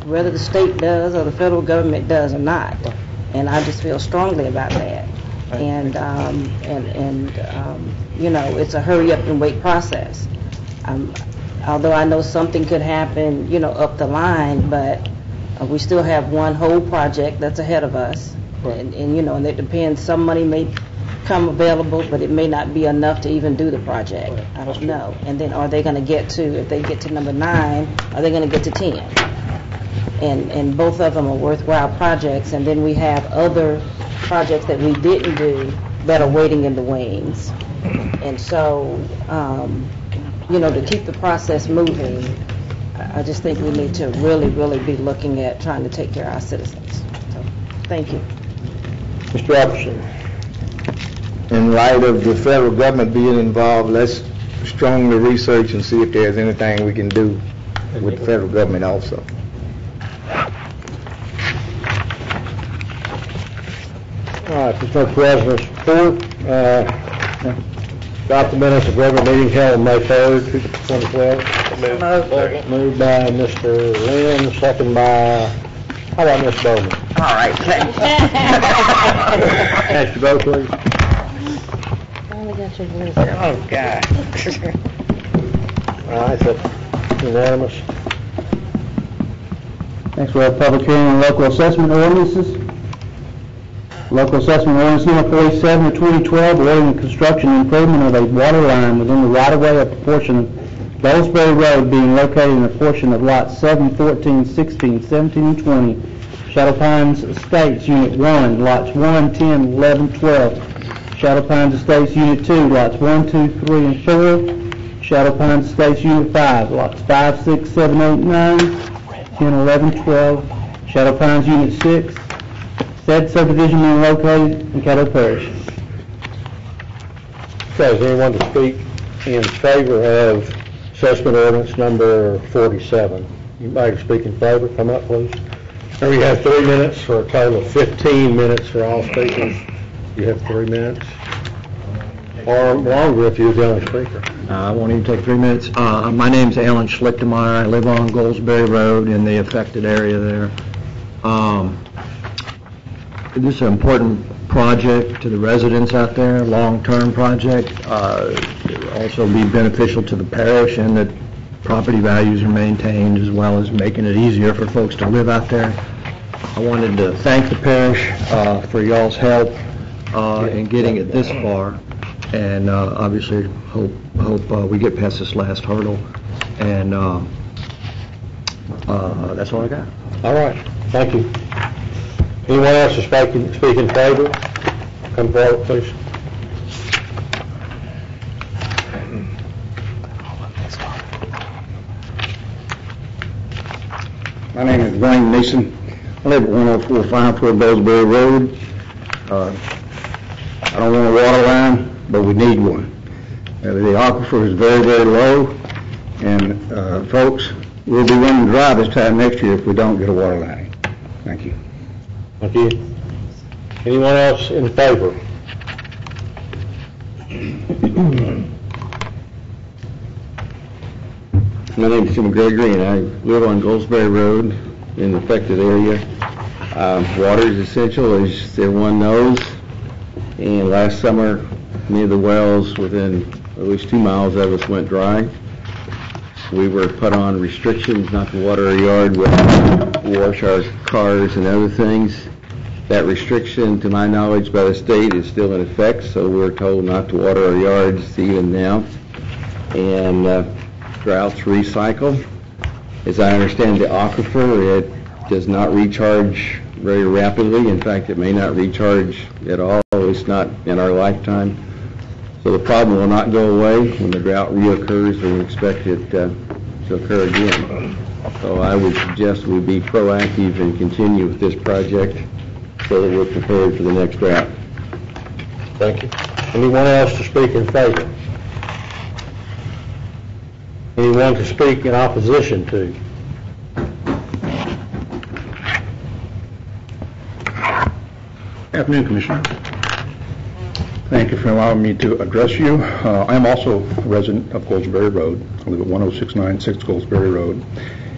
Whether the state does or the federal government does or not. And I just feel strongly about that. And it's a hurry up and wait process. Although I know something could happen, up the line, but we still have one whole project that's ahead of us. Right. And it depends. Some money may come available, but it may not be enough to even do the project. Right. I don't know. And then are they going to get to, if they get to number 9, are they going to get to 10? and both of them are worthwhile projects. And then we have other projects that we didn't do that are waiting in the wings. And so, to keep the process moving, I just think we need to really, really be looking at trying to take care of our citizens. So, thank you. Mr. Robertson. In light of the federal government being involved, let's strongly research and see if there's anything we can do with the federal government also. All right, there's no president's report. Adopt the minutes of regular meeting held on May 3rd, 2012. Moved by Mr. Lynn, second by, how about Ms. Bowman? All right. Cast your vote, please. Oh, God. All right, that's unanimous. Next, we have public hearing on local assessment ordinances. Local assessment ordinance number 47 of 2012, ordering the construction and improvement of a water line within the right-of-way of a portion of Goldsberry Road being located in a portion of lots 7, 14, 16, 17, and 20, Shadow Pines Estates, Unit 1, lots 1, 10, 11, 12, Shadow Pines Estates, Unit 2, lots 1, 2, 3, and 4, Shadow Pines Estates, Unit 5, lots 5, 6, 7, 8, 9, 10, 11, 12, Shadow Pines, Unit 6, said subdivision being located in Caddo Parish. Okay, is anyone to speak in favor of assessment ordinance number 47? You might speak in favor. Come up, please. And we have 3 minutes for a total of 15 minutes for all speakers. You have 3 minutes. Or longer if you're the only speaker. I won't even take 3 minutes. My name's Alan Schlichtenmeyer. I live on Goldsberry Road in the affected area there. This is an important project to the residents out there, long-term project. It will also be beneficial to the parish in that property values are maintained, as well as making it easier for folks to live out there. I wanted to thank the parish for y'all's help in getting it this far, and obviously hope we get past this last hurdle. And that's all I got. All right, thank you. Anyone else to speak in favor? Come forward, please. My name is Wayne Mason. I live at 10454 Goldsberry Road. I don't want a water line, but we need one. The aquifer is very, very low, and folks, we'll be running dry this time next year if we don't get a water line. Thank you. Thank you. Anyone else in favor? My name is Tim Gregory, and I live on Goldsberry Road in the affected area. Water is essential, as everyone knows. And last summer, many of the wells within at least 2 miles of us went dry. We were put on restrictions not to water our yard, wash our cars and other things. That restriction, to my knowledge, by the state is still in effect, so we're told not to water our yards even now. And droughts recycle. As I understand the aquifer, it does not recharge very rapidly. In fact, it may not recharge at all, at least not in our lifetime. So the problem will not go away. When the drought reoccurs, we expect it to occur again. So I would suggest we be proactive and continue with this project so that we're prepared for the next drought. Thank you. Anyone else to speak in favor? Anyone to speak in opposition to? Afternoon, Commissioner. Thank you for allowing me to address you. I am also a resident of Goldsberry Road. I live at 10696 Goldsberry Road.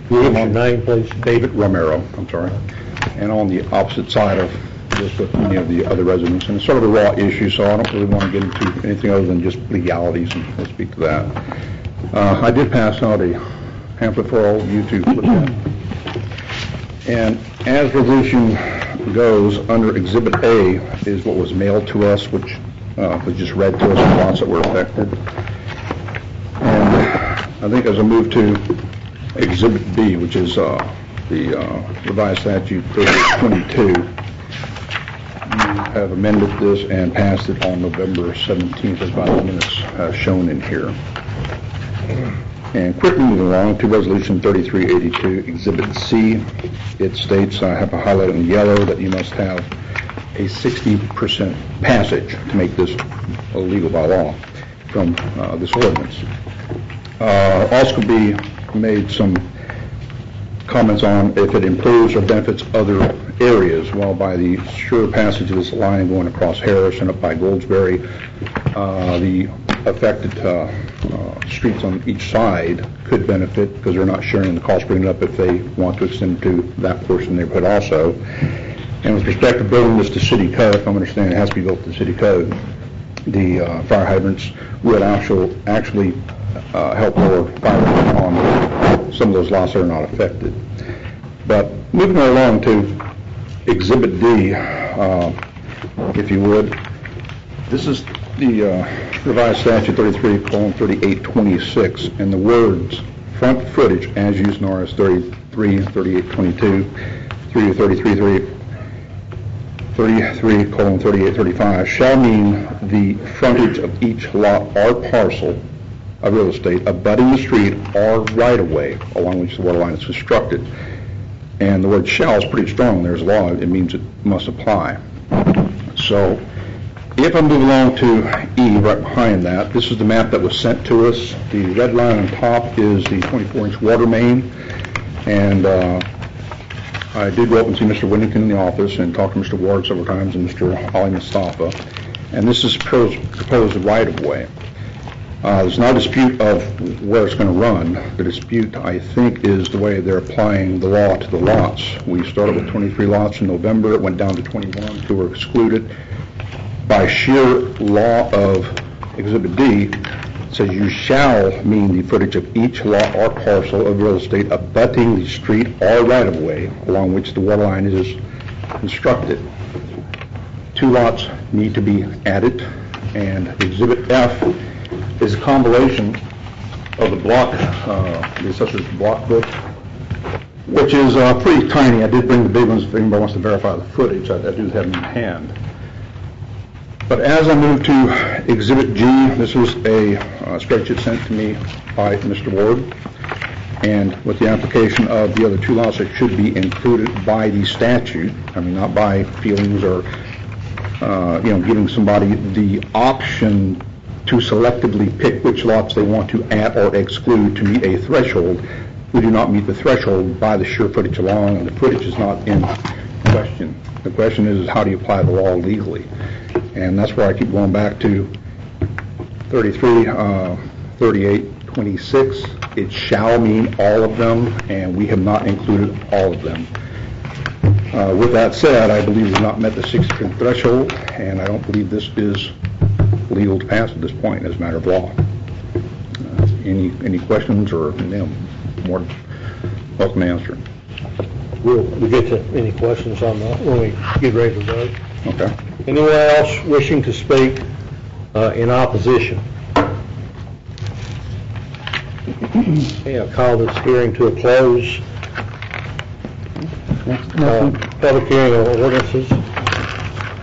Your name, please? David Romero, I'm sorry. And on the opposite side of just with many of the other residents. And it's sort of a raw issue, so I don't really want to get into anything other than just legalities, and we'll speak to that. I did pass out a pamphlet for all of you to look at. And as resolution goes, under Exhibit A is what was mailed to us, which was just read to us in lots that were affected. And I think as I move to Exhibit B, which is the revised statute 3822. You have amended this and passed it on November 17th, as by the minutes shown in here. And quickly moving along to Resolution 3382, Exhibit C. It states, I have a highlight in yellow, that you must have a 60% passage to make this illegal by law from this ordinance. Also could be made some comments on if it improves or benefits other areas. While by the sure passage of this line going across Harris and up by Goldsberry, the affected streets on each side could benefit because they're not sharing the cost bringing it up if they want to extend to that portion of the neighborhood also. And with respect to building this to city code, if I'm understanding it has to be built to city code, the fire hydrants would actually help lower fire rate on some of those lots that are not affected. But moving right along to Exhibit D, if you would, this is the revised statute 33:3826, and the words front footage as used in RS 33, 3822, 33:3835 shall mean the frontage of each lot or parcel of real estate abutting the street or right-of-way along which the water line is constructed. And the word shall is pretty strong. There's law. It means it must apply. So if I move along to E, right behind that, this is the map that was sent to us. The red line on top is the 24-inch water main. And I did go up and see Mr. Whittington in the office and talk to Mr. Ward several times and Mr. Ali Mustafa. And this is proposed right-of-way. There's no dispute of where it's going to run. The dispute, I think, is the way they're applying the law to the lots. We started with 23 lots in November. It went down to 21 who were excluded. By sheer law of Exhibit D, it says you shall mean the footage of each lot or parcel of real estate abutting the street or right-of-way along which the water line is constructed. 2 lots need to be added, and Exhibit F is a compilation of the block, the assessor's block book, which is pretty tiny. I did bring the big ones if anybody wants to verify the footage. I do have them in hand. But as I move to Exhibit G, this is a spreadsheet sent to me by Mr. Ward, and with the application of the other 2 lots that should be included by the statute, I mean not by feelings or giving somebody the option to selectively pick which lots they want to add or exclude to meet a threshold. We do not meet the threshold by the sheer footage alone, and the footage is not in question. The question is how do you apply the law legally? And that's where I keep going back to 3826. It shall mean all of them, and we have not included all of them. With that said, I believe we've not met the 60% threshold, and I don't believe this is legal to pass at this point as a matter of law. Any questions or more welcome to answer. We'll get to any questions on that when we get ready to vote. Okay. Anyone else wishing to speak in opposition? Okay, I'll call this hearing to a close. Public hearing on ordinances.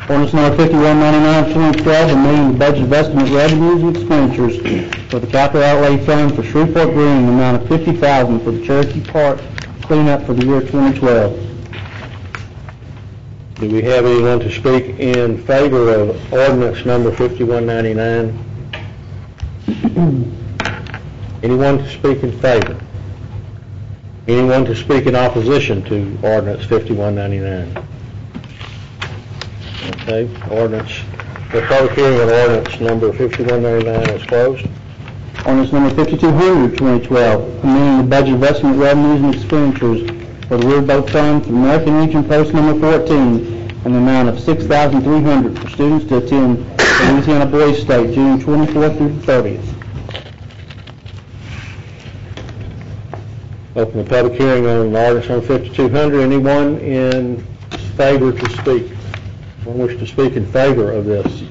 Ordinance number 5199-2012, amending the budget of estimate revenues and expenditures for the capital outlay fund for Shreveport Green in the amount of $50,000 for the Cherokee Park cleanup for the year 2012. Do we have anyone to speak in favor of ordinance number 5199? Anyone to speak in favor? Anyone to speak in opposition to ordinance 5199? Okay, the public hearing on ordinance number 5199 is closed. Ordinance number 5200-2012, amending the budget of estimate revenues and expenditures for the Riverboat Fund for the American Legion Post number 14 in the amount of $6,300 for students to attend the Louisiana Boys State June 24th through the 30th. Open the public hearing on ordinance number 5200. Anyone in favor to speak? Anyone wish to speak in favor of this?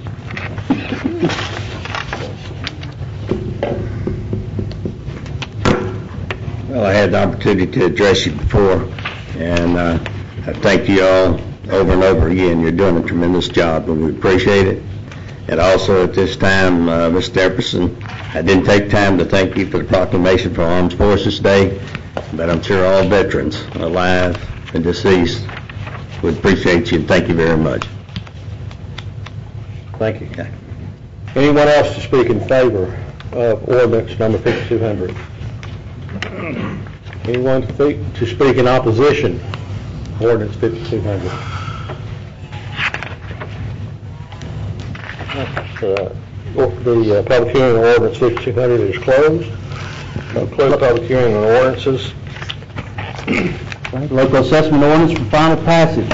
Well, I had the opportunity to address you before. And I thank you all over and over again. You're doing a tremendous job, and we appreciate it. And also at this time, Mr. Jefferson, I didn't take time to thank you for the proclamation for Armed Forces Day, but I'm sure all veterans, alive and deceased, would appreciate you, and thank you very much. Thank you. Anyone else to speak in favor of ordinance number 5200? Anyone to speak in opposition to ordinance 5200? The public hearing on ordinance 5200 is closed. I'll close the public hearing on ordinances. Local assessment ordinance for final passage.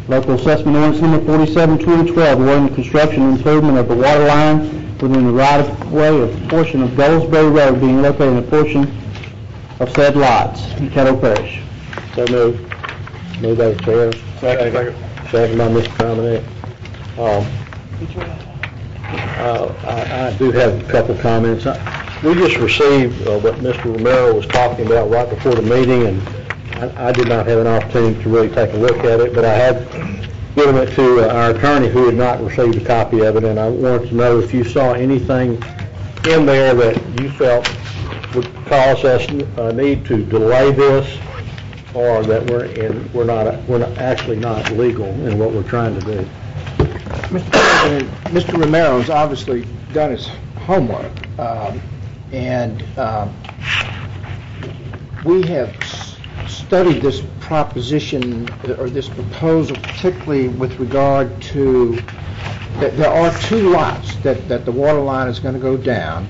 Local assessment ordinance number 47-2012, awarding the construction and improvement of the water line within the right-of-way of a portion of Goldsberry Road being located in a portion of said lots in Caddo Parish. So moved. Moved by the chair. Second. Second by Mr. Dominic. I do have a couple comments. We just received what Mr. Romero was talking about right before the meeting, and I did not have an opportunity to really take a look at it, but I have given it to our attorney who had not received a copy of it, and I wanted to know if you saw anything in there that you felt would cause us a need to delay this, or that we're not actually not legal in what we're trying to do. Mr. President, Mr. Romero's obviously done his homework, and we have studied this proposition or this proposal, particularly with regard to that there are two lots that the water line is going to go down,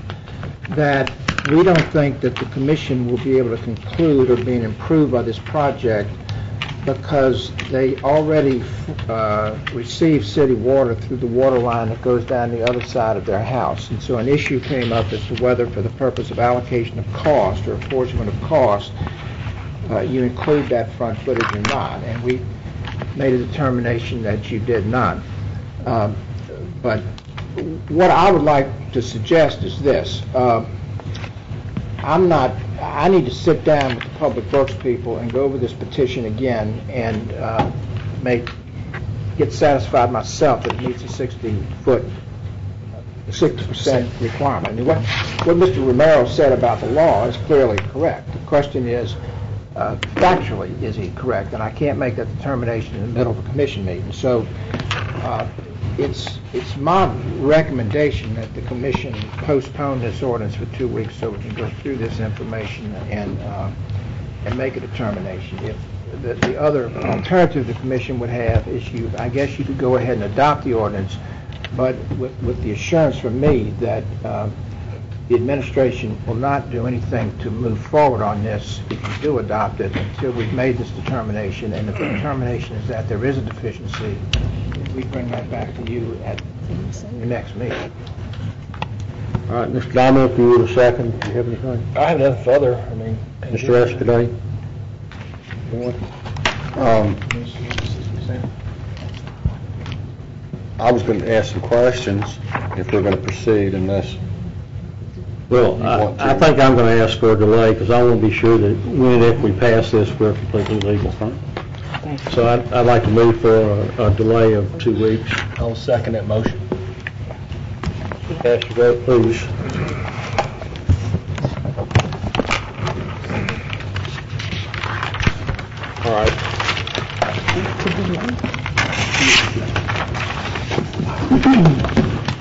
that we don't think that the commission will be able to conclude or being improved by this project because they already receive city water through the water line that goes down the other side of their house. And so an issue came up as to whether, for the purpose of allocation of cost or apportionment of cost, you include that front footage or not. And we made a determination that you did not. But what I would like to suggest is this. I need to sit down with the public works people and go over this petition again and get satisfied myself that it meets a 60% requirement. And what Mr. Romero said about the law is clearly correct. The question is, factually, is he correct? And I can't make that determination in the middle of a commission meeting. So it's my recommendation that the commission postpone this ordinance for 2 weeks so we can go through this information and make a determination. If the other alternative the commission would have is I guess you could go ahead and adopt the ordinance, but with the assurance from me that the administration will not do anything to move forward on this if you do adopt it until we've made this determination. And if the determination is that there is a deficiency, we bring that back to you at your next meeting. All right, Mr. Dominic, you were the second. Do you have anything? I have nothing further. I mean, Mr. Escudé? I was going to ask some questions if we're going to proceed in this. Well, I think I'm going to ask for a delay because I want to be sure that when and if we pass this, we're completely legal. So I'd like to move for a delay of 2 weeks. I'll second that motion. Cast your vote, please. All right.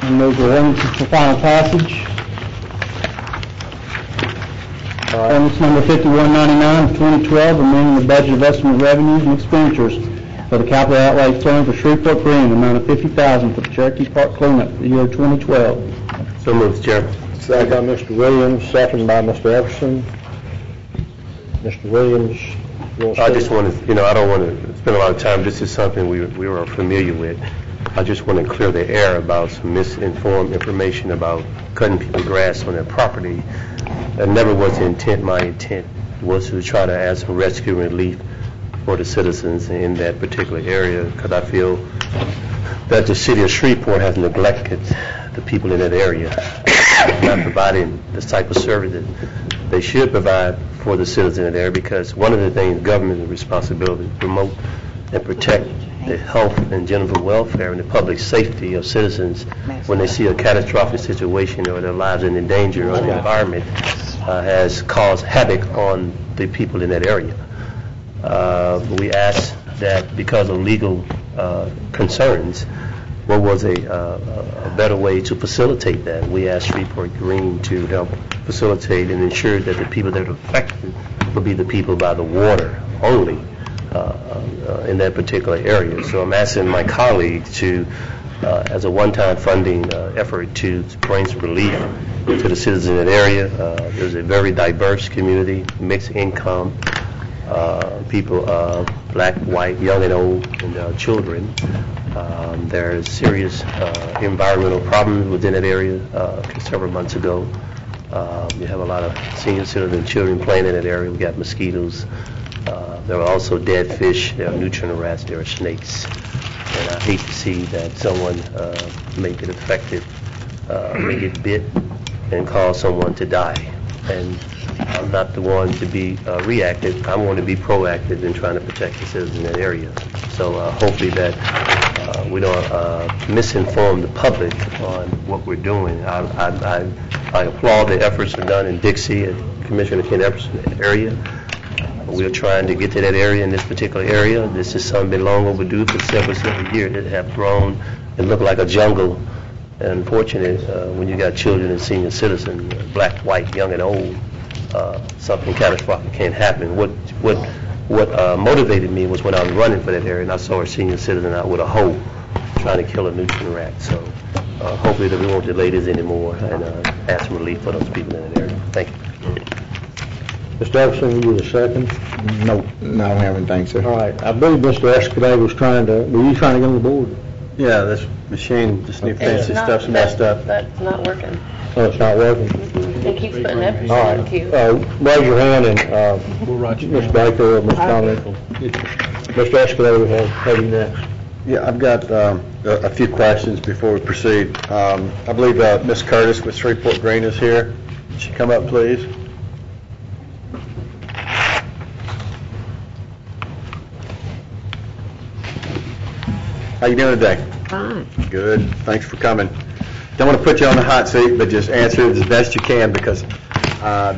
And move the ordinance for final passage. Ordinance number 5199 of 2012, amending the budget of estimate revenues and expenditures for the capital outlay fund for Shreveport Green, an amount of $50,000 for the Cherokee Park cleanup for the year 2012. So moved, Chair. Second by Mr. Williams, second by Mr. Everson. Mr. Williams. I just want to, I don't want to spend a lot of time. This is something we were familiar with. I just want to clear the air about some misinformed information about cutting people's grass on their property. That never was the intent. My intent was to try to add some rescue relief for the citizens in that particular area, because I feel that the city of Shreveport has neglected the people in that area, not providing the type of service that they should provide for the citizens in there, because one of the things government is responsibility to promote and protect the health and general welfare and the public safety of citizens when they see a catastrophic situation or their lives in danger or the environment has caused havoc on the people in that area. We asked that because of legal concerns, what was a better way to facilitate that? We asked Shreveport Green to help facilitate and ensure that the people that are affected will be the people by the water only in that particular area. So I'm asking my colleagues to, as a one-time funding effort, to bring some relief to the citizens in that area. There's a very diverse community, mixed income, people, black, white, young and old, and children. There's serious environmental problems within that area several months ago. You have a lot of senior citizens and children playing in that area. We got mosquitoes. There are also dead fish. There are nutrient rats. There are snakes. And I hate to see that someone may get affected, may get bit, and cause someone to die. And I'm not the one to be reactive. I want to be proactive in trying to protect the citizens in that area. So hopefully that we don't misinform the public on what we're doing. I applaud the efforts that are done in Dixie and Commissioner Ken Epperson area. We are trying to get to that area in this particular area. This is something been long overdue for several years. It have grown and look like a jungle. And unfortunately, when you got children and senior citizens, black, white, young, and old, something catastrophic can happen. What motivated me was when I was running for that area and I saw a senior citizen out with a hoe trying to kill a nutrient rat. So hopefully that we won't delay this anymore and ask for relief for those people in that area. Thank you. Mr. Epperson, you the second? No, I don't have anything, sir. All right. I believe Mr. Escalade was were you trying to get on the board? Yeah, this machine, this new fancy stuff's messed up. That's not working. Oh, it's not working? It keeps putting Epperson All right. in queue. Raise your hand and Ms. Baker or Ms. Conley. Mr. Escalade, we have you next. Yeah, I've got a few questions before we proceed. I believe Ms. Curtis with Shreveport Green is here. Would she come up, please? How you doing today? Fine. Good. Thanks for coming. Don't want to put you on the hot seat, but just answer it as best you can, because I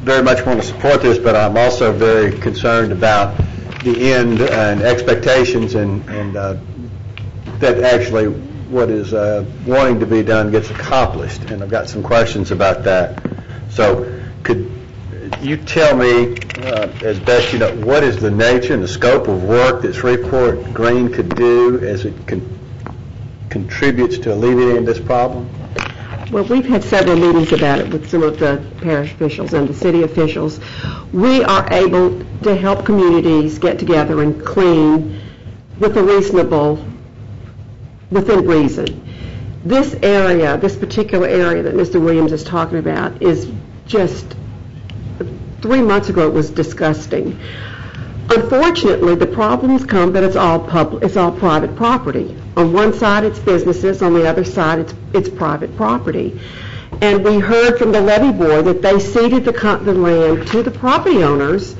very much want to support this, but I'm also very concerned about the end and expectations and that actually what is wanting to be done gets accomplished. And I've got some questions about that. So could you tell me, as best you know, what is the nature and the scope of work that Shreveport Green could do as it contributes to alleviating this problem? Well, we've had several meetings about it with some of the parish officials and the city officials. We are able to help communities get together and clean within reason. This area, this particular area that Mr. Williams is talking about is just, 3 months ago it was disgusting. Unfortunately, the problems come that it's all private property. On one side it's businesses, on the other side it's private property. And we heard from the levy board that they ceded the land to the property owners.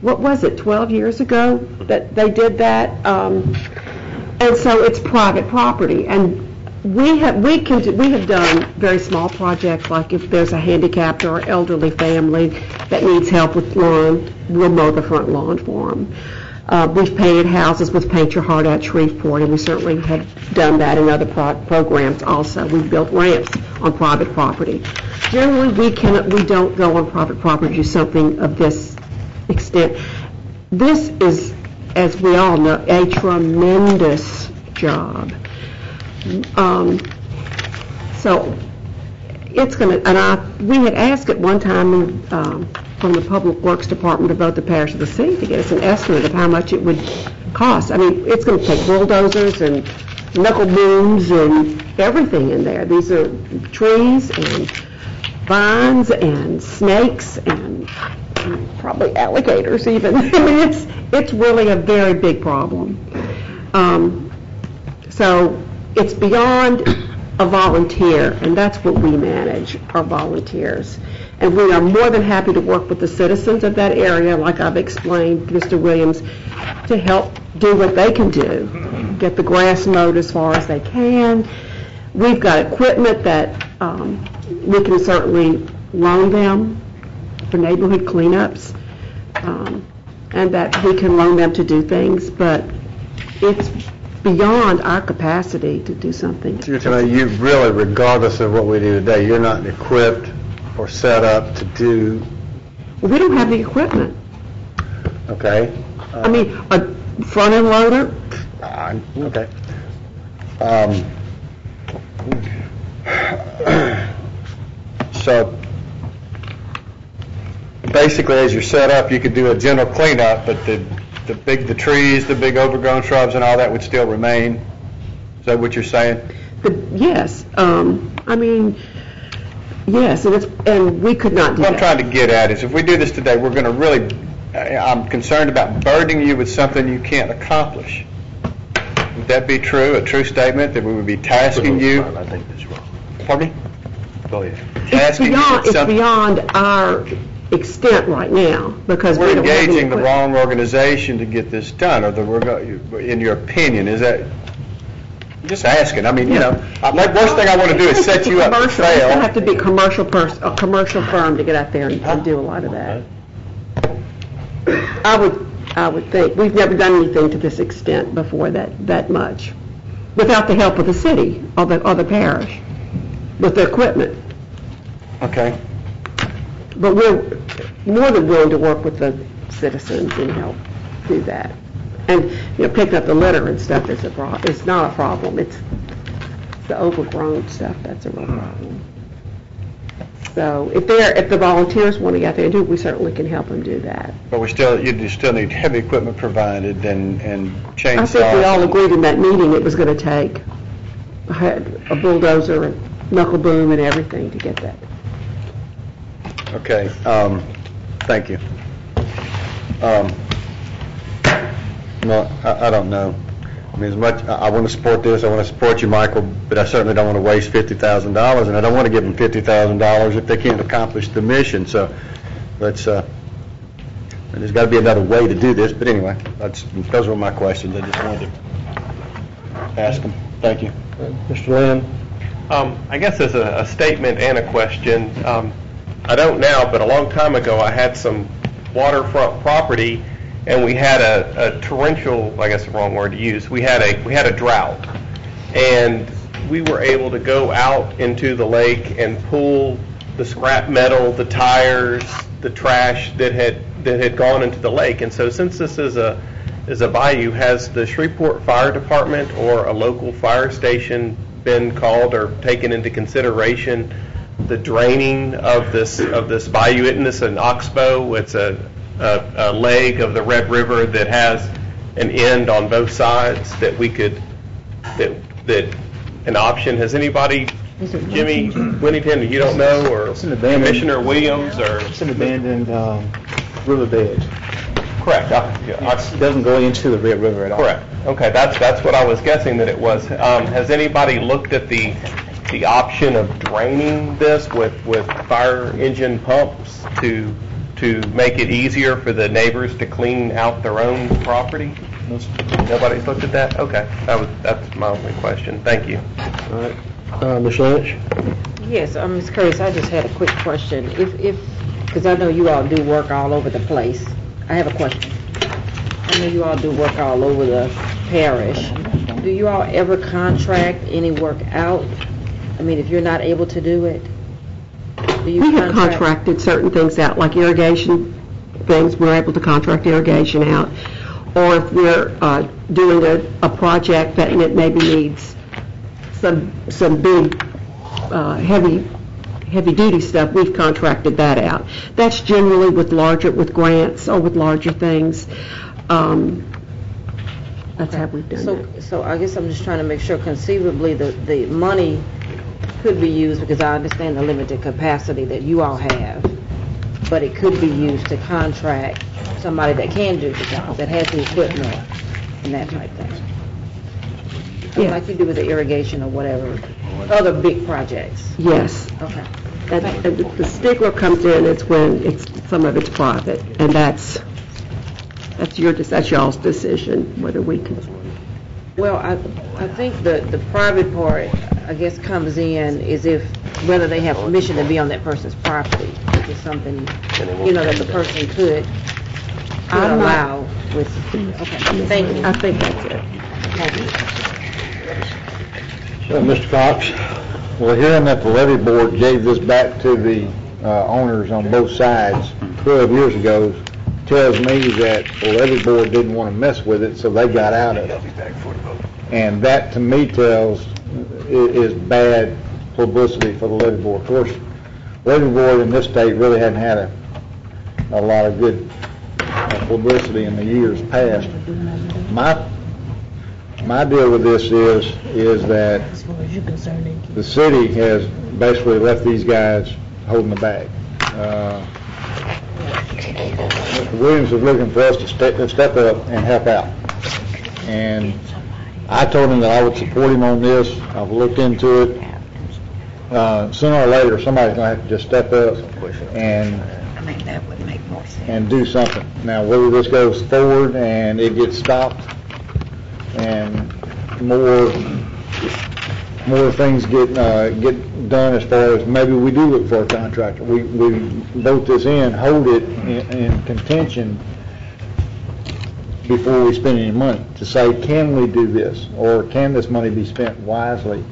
What was it, 12 years ago that they did that? And so it's private property. And we have done very small projects, like if there's a handicapped or elderly family that needs help with lawn, we'll mow the front lawn for them. We've painted houses with Paint Your Heart Out Shreveport, and we certainly have done that in other programs also. We've built ramps on private property. Generally, we don't go on private property to do something of this extent. This is, as we all know, a tremendous job. So it's going to, and we had asked at one time from the Public Works Department of both the parish and the city to get us an estimate of how much it would cost. I mean, it's going to take bulldozers and knuckle booms and everything in there. These are trees and vines and snakes and probably alligators even. I mean, it's really a very big problem. So it's beyond a volunteer, and that's what we manage, our volunteers. And we are more than happy to work with the citizens of that area, like I've explained, Mr. Williams, to help do what they can do, get the grass mowed as far as they can. We've got equipment that we can certainly loan them for neighborhood cleanups, and that we can loan them to do things, but it's beyond our capacity to do something. So you're telling me you really, regardless of what we do today, you're not equipped or set up to do... We don't have the equipment. Okay. I mean, a front-end loader. Okay. So basically, as you're set up, you could do a general cleanup, but the trees, the big overgrown shrubs and all that would still remain? Is that what you're saying? Yes. I mean, yes, and we could not do that. What I'm trying to get at is if we do this today, we're going to really, I'm concerned about burdening you with something you can't accomplish. Would that be true, a true statement, that we would be tasking you? I think that's wrong. Pardon me? Go ahead. It's beyond our extent right now, because we're we don't have any engaging the equipment. wrong organization to get this done, or in your opinion, is that... I'm just asking. I mean, you know, the worst thing I want to do is set you up to fail. It's going to have to be a commercial firm to get out there and do a lot of that. I would think. We've never done anything to this extent before that much, without the help of the city or the parish, with the equipment. Okay. But we're more than willing to work with the citizens and help do that. And, you know, picking up the litter and stuff is it's not a problem. It's the overgrown stuff that's a real problem. So if the volunteers want to get out there and do it, we certainly can help them do that. But you still need heavy equipment provided and chainsaws. I think we all agreed in that meeting it was going to take a bulldozer and knuckle boom and everything to get that. Okay. Thank you. No, I don't know. I mean, as much I want to support this, I want to support you, Michael, but I certainly don't want to waste $50,000, and I don't want to give them $50,000 if they can't accomplish the mission. So let's. There's got to be another way to do this. But anyway, those were my questions. I just wanted to ask them. Thank you, Mr. Lynn. I guess as a statement and a question. I don't now, but a long time ago, I had some waterfront property. And we had a torrential, I guess the wrong word to use, we had a drought. And we were able to go out into the lake and pull the scrap metal, the tires, the trash that had gone into the lake. And so since this is a bayou, has the Shreveport Fire Department or a local fire station been called or taken into consideration the draining of this bayou? Isn't this an oxbow? It's a leg of the Red River that has an end on both sides that we could, that an option. Has anybody, Jimmy Winnington, you don't know, or Commissioner Williams, or? It's an abandoned riverbed. Correct. It doesn't go into the Red River at all. Correct. Okay, that's what I was guessing that it was. Has anybody looked at the option of draining this with fire engine pumps to make it easier for the neighbors to clean out their own property? Nobody's looked at that? Okay, that's my only question. Thank you. All right. Ms. Lynch? Yes, Ms. Curtis, I just had a quick question. Because I know you all do work all over the place. I have a question. I know you all do work all over the parish. Do you all ever contract any work out? I mean, if you're not able to do it? We have contracted certain things out, like irrigation things. We're able to contract irrigation out. Or if we're doing a project that maybe needs some big heavy duty stuff, we've contracted that out. That's generally with grants or with larger things. That's how we've done that. So I guess I'm just trying to make sure conceivably the money could be used, because I understand the limited capacity that you all have, but it could be used to contract somebody that can do the job, that has the equipment and that type thing. Yeah. Like you do with the irrigation or whatever, other big projects. Yes. Okay. And the stickler comes in is when some of it's private, and that's y'all's decision, whether we can. Well, I think the private part, I guess, comes in is if, whether they have permission to be on that person's property, which is something, that the person could allow with, okay, thank you. I think that's it. Thank you. So, Mr. Cox, Well, hearing that the levy board gave this back to the owners on both sides 12 years ago tells me that the levy board didn't want to mess with it, so they got out of it. And that, to me, is bad publicity for the levy board. Of course, levy board in this state really hadn't had a lot of good publicity in the years past. My deal with this is that the city has basically left these guys holding the bag. Mr. Williams is looking for us to step up and help out. And I told him that I would support him on this. I've looked into it. Sooner or later, somebody's going to have to just step up and that would make more sense. and do something. Now, whether this goes forward and it gets stopped and more things get done as far as maybe we do look for a contractor. We vote this in, hold it in contention before we spend any money to say, can we do this, or can this money be spent wisely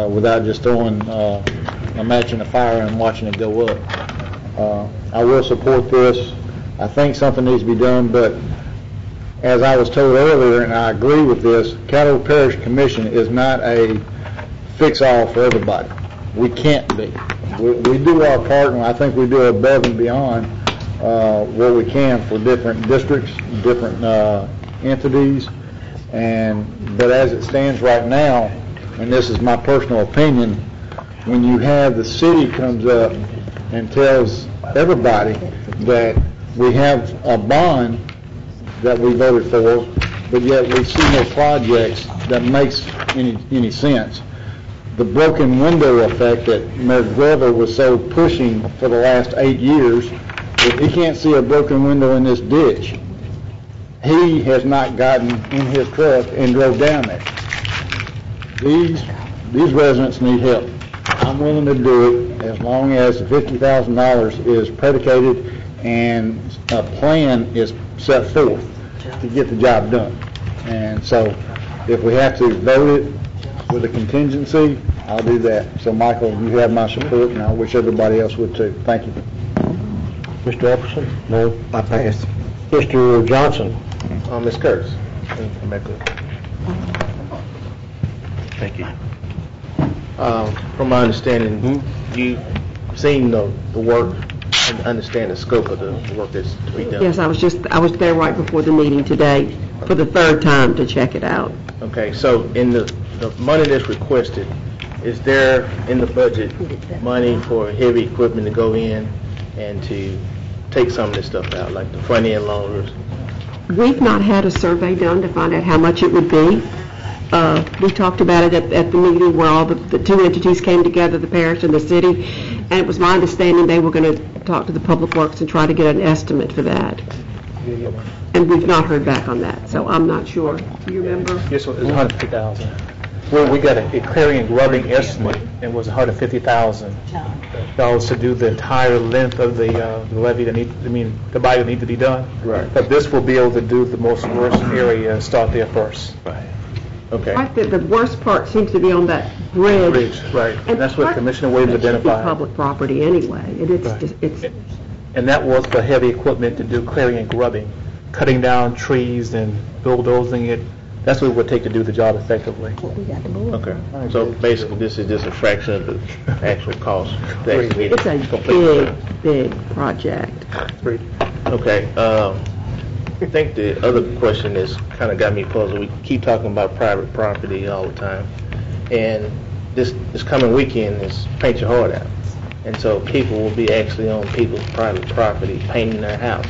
without just throwing a match in the fire and watching it go up. I will support this. I think something needs to be done, but as I was told earlier, and I agree with this, Caddo Parish Commission is not a fix-all for everybody. We can't be. We do our part, and I think we do above and beyond what we can for different districts, different entities, but as it stands right now, and this is my personal opinion, when you have the city comes up and tells everybody that we have a bond that we voted for, but yet we see no projects that makes any sense. The broken window effect that Mayor Glover was so pushing for the last 8 years, if he can't see a broken window in this ditch, he has not gotten in his truck and drove down there. These residents need help. I'm willing to do it as long as the $50,000 is predicated and a plan is set forth to get the job done. And so if we have to vote it with a contingency, I'll do that. So Michael, you have my support, and I wish everybody else would too. Thank you. Mr. Epperson? No, I passed. Mr. Johnson? Ms. Curtis. Thank you. From my understanding, you've seen the work and understand the scope of the work that's to be done. Yes, I was there right before the meeting today for the third time to check it out. Okay, so in the money that's requested, is there in the budget money for heavy equipment to go in and to take some of this stuff out, like the front end loaders? We've not had a survey done to find out how much it would be. We talked about it at the meeting where all the two entities came together, the parish and the city, and it was my understanding they were going to talk to the Public Works and try to get an estimate for that. And we've not heard back on that, so I'm not sure. Do you remember? Yes, it was $150,000. Well, we got a clearing and grubbing estimate, and it was $150,000 to do the entire length of the levee the body that need to be done. Right. But this will be able to do the most worst area and start there first. Right. Okay. Right, the worst part seems to be on that bridge. Right. And that's what Commissioner Williams identified. Public property anyway. It's and that was for heavy equipment to do clearing and grubbing, cutting down trees and bulldozing it. That's what it would take to do the job effectively. Okay. So basically, this is just a fraction of the actual cost. It's a big project. Okay. I think the other question that's kind of got me puzzled, we keep talking about private property all the time, and this coming weekend is Paint Your Heart Out, and so people will be actually on people's private property painting their house,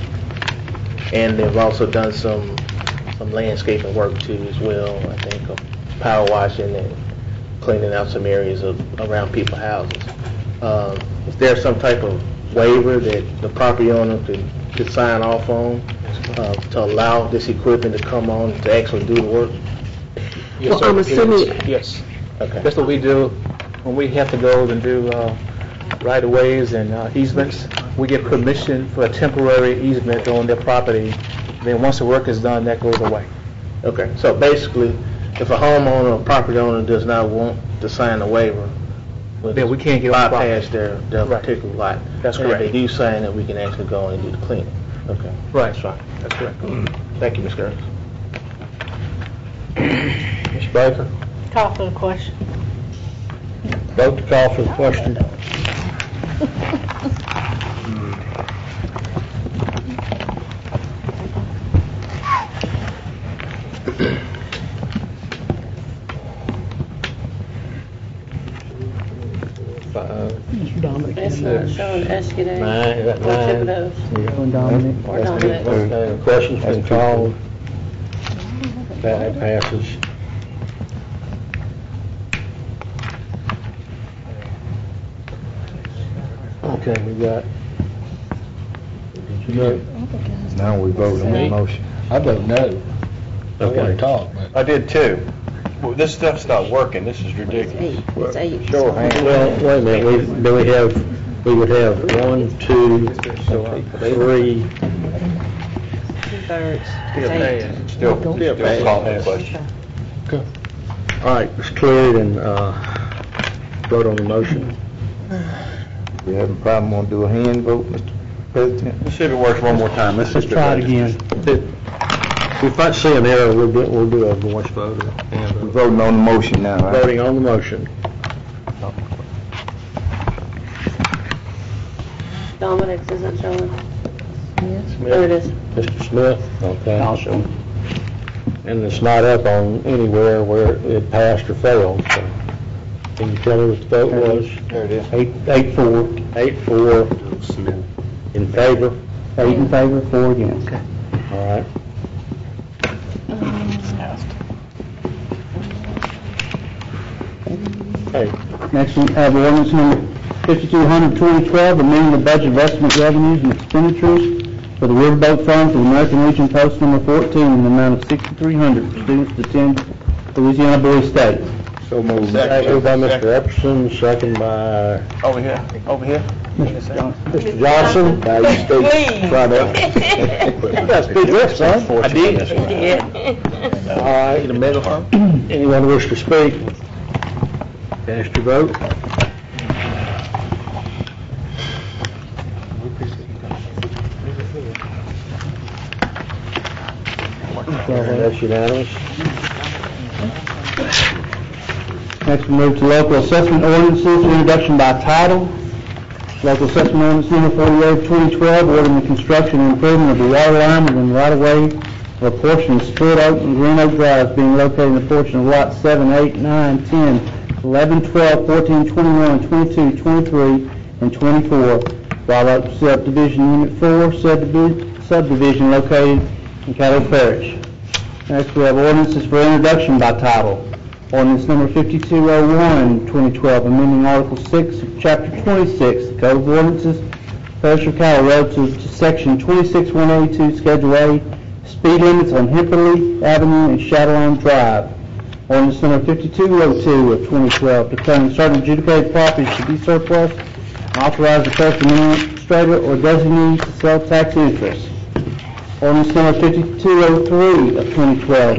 and they've also done some landscaping work too as well, I think, of power washing and cleaning out some areas around people's houses. Is there some type of waiver that the property owner could sign off on to allow this equipment to come on to actually do the work? Yes, Well, sir. I'm assuming- Yes. Okay. That's what we do when we have to go and do right-of-ways and easements. We get permission for a temporary easement on their property. Then once the work is done, that goes away. Okay, so basically, if a homeowner or property owner does not want to sign a waiver, Then we can't get on the property. bypass their Right. particular lot. That's And correct. if they do sign it, we can actually go and do the cleaning. Okay. Right. That's fine. That's correct. Thank you, Ms. Gertz. Ms. Baker, Call for the question. vote to call for the question. Mr. Dominic. That's not showing Escudero. Nine, is that Or nine? Thibodeau's. And Dominic. Or Dominic. The question's been called. That passes. Okay, we got. Now we vote on the motion. I vote no. Okay. Talk, I did too. Well, this stuff's not working. This is ridiculous. It's eight. Sure. Well, wait a minute, we would have 1, 2, 3. Two-thirds. Still Eight. passed. Still calling the question. All right, it's cleared and vote on the motion. We have a problem, want to do a hand vote, Mr. President? Let's see if it works one more time. Let's try it again. If I see an error, we'll do a voice vote. We're voting on the motion now, right? Voting on the motion. Dominic's isn't showing. There it is. Mr. Smith, okay. Also. And it's not up on anywhere where it passed or failed, so. Can you tell me what the vote was? There it is. 8-4. 8-4. Smith. In favor? 8 in favor, 4 against. All right. Okay. Next we have ordinance number 5200-2012, amending the budget of estimate revenues and expenditures for the Riverboat Fund for the American Legion Post number 14 in the amount of $6,300 for students to attend Louisiana Boys State. So moved. Moved by Mr. Epperson, second by Over here. Mr. Johnson. Now you stay, try that. You got to speak up, son. I did. All right. Need a megaphone? Anyone wish to speak? Cast your vote. That's unanimous. Next we move to local assessment ordinances, introduction by title. Local assessment ordinance number 48-2012, ordering the construction and improvement of the water line within the right-of-way of a portion of Split Oak and Green Oak Drive being located in the portion of lots 7, 8, 9, 10, 11, 12, 14, 21, 22, 23, and 24, while up subdivision unit 4, subdivision located in Caddo Parish. Next we have ordinances for introduction by title. Ordinance number 5201-2012, amending Article 6 of Chapter 26, the Code of Ordinances, Parish of Caddo, relative to Section 26182, Schedule A, speed limits on Hemperley Avenue and Shadowline Drive. Ordinance number 5202 of 2012, declaring certain adjudicated properties to be surplus, and authorize the clerk administrator or designee to sell tax interest. Ordinance number 5203 of 2012,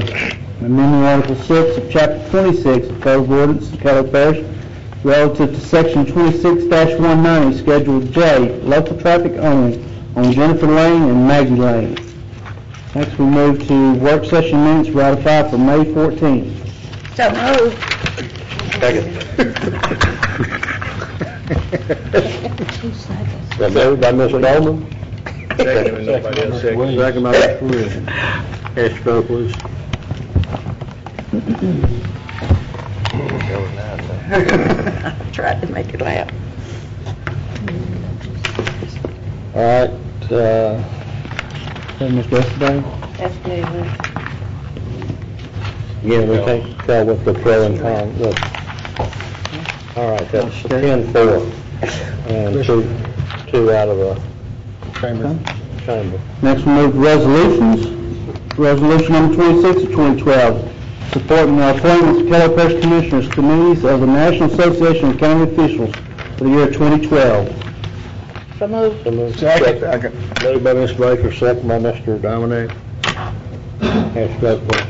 amending Article 6 of Chapter 26 of Code of Ordinances, Caddo Parish, relative to Section 26-190, Schedule J, local traffic only, on Jennifer Lane and Maggie Lane. Next, we move to work session minutes ratified for May 14th. So moved. That moved by Mr. Dolman. Second by Mr. Williams. Cast your vote, please. Tried to make it laugh. All right, Ms. Westerday? Escudero. again, we can't tell what the pro and con, look. All right, that's 10-4. And two out of the Chamber. chamber. Next, we move to resolutions. Resolution number 26 of 2012, supporting the appointments of Caddo Parish Commissioners Committees of the National Association of County Officials for the year 2012. So moved. So moved. Second. Moved by Ms. Baker, second by Mr. Dominic. Ask vote, please.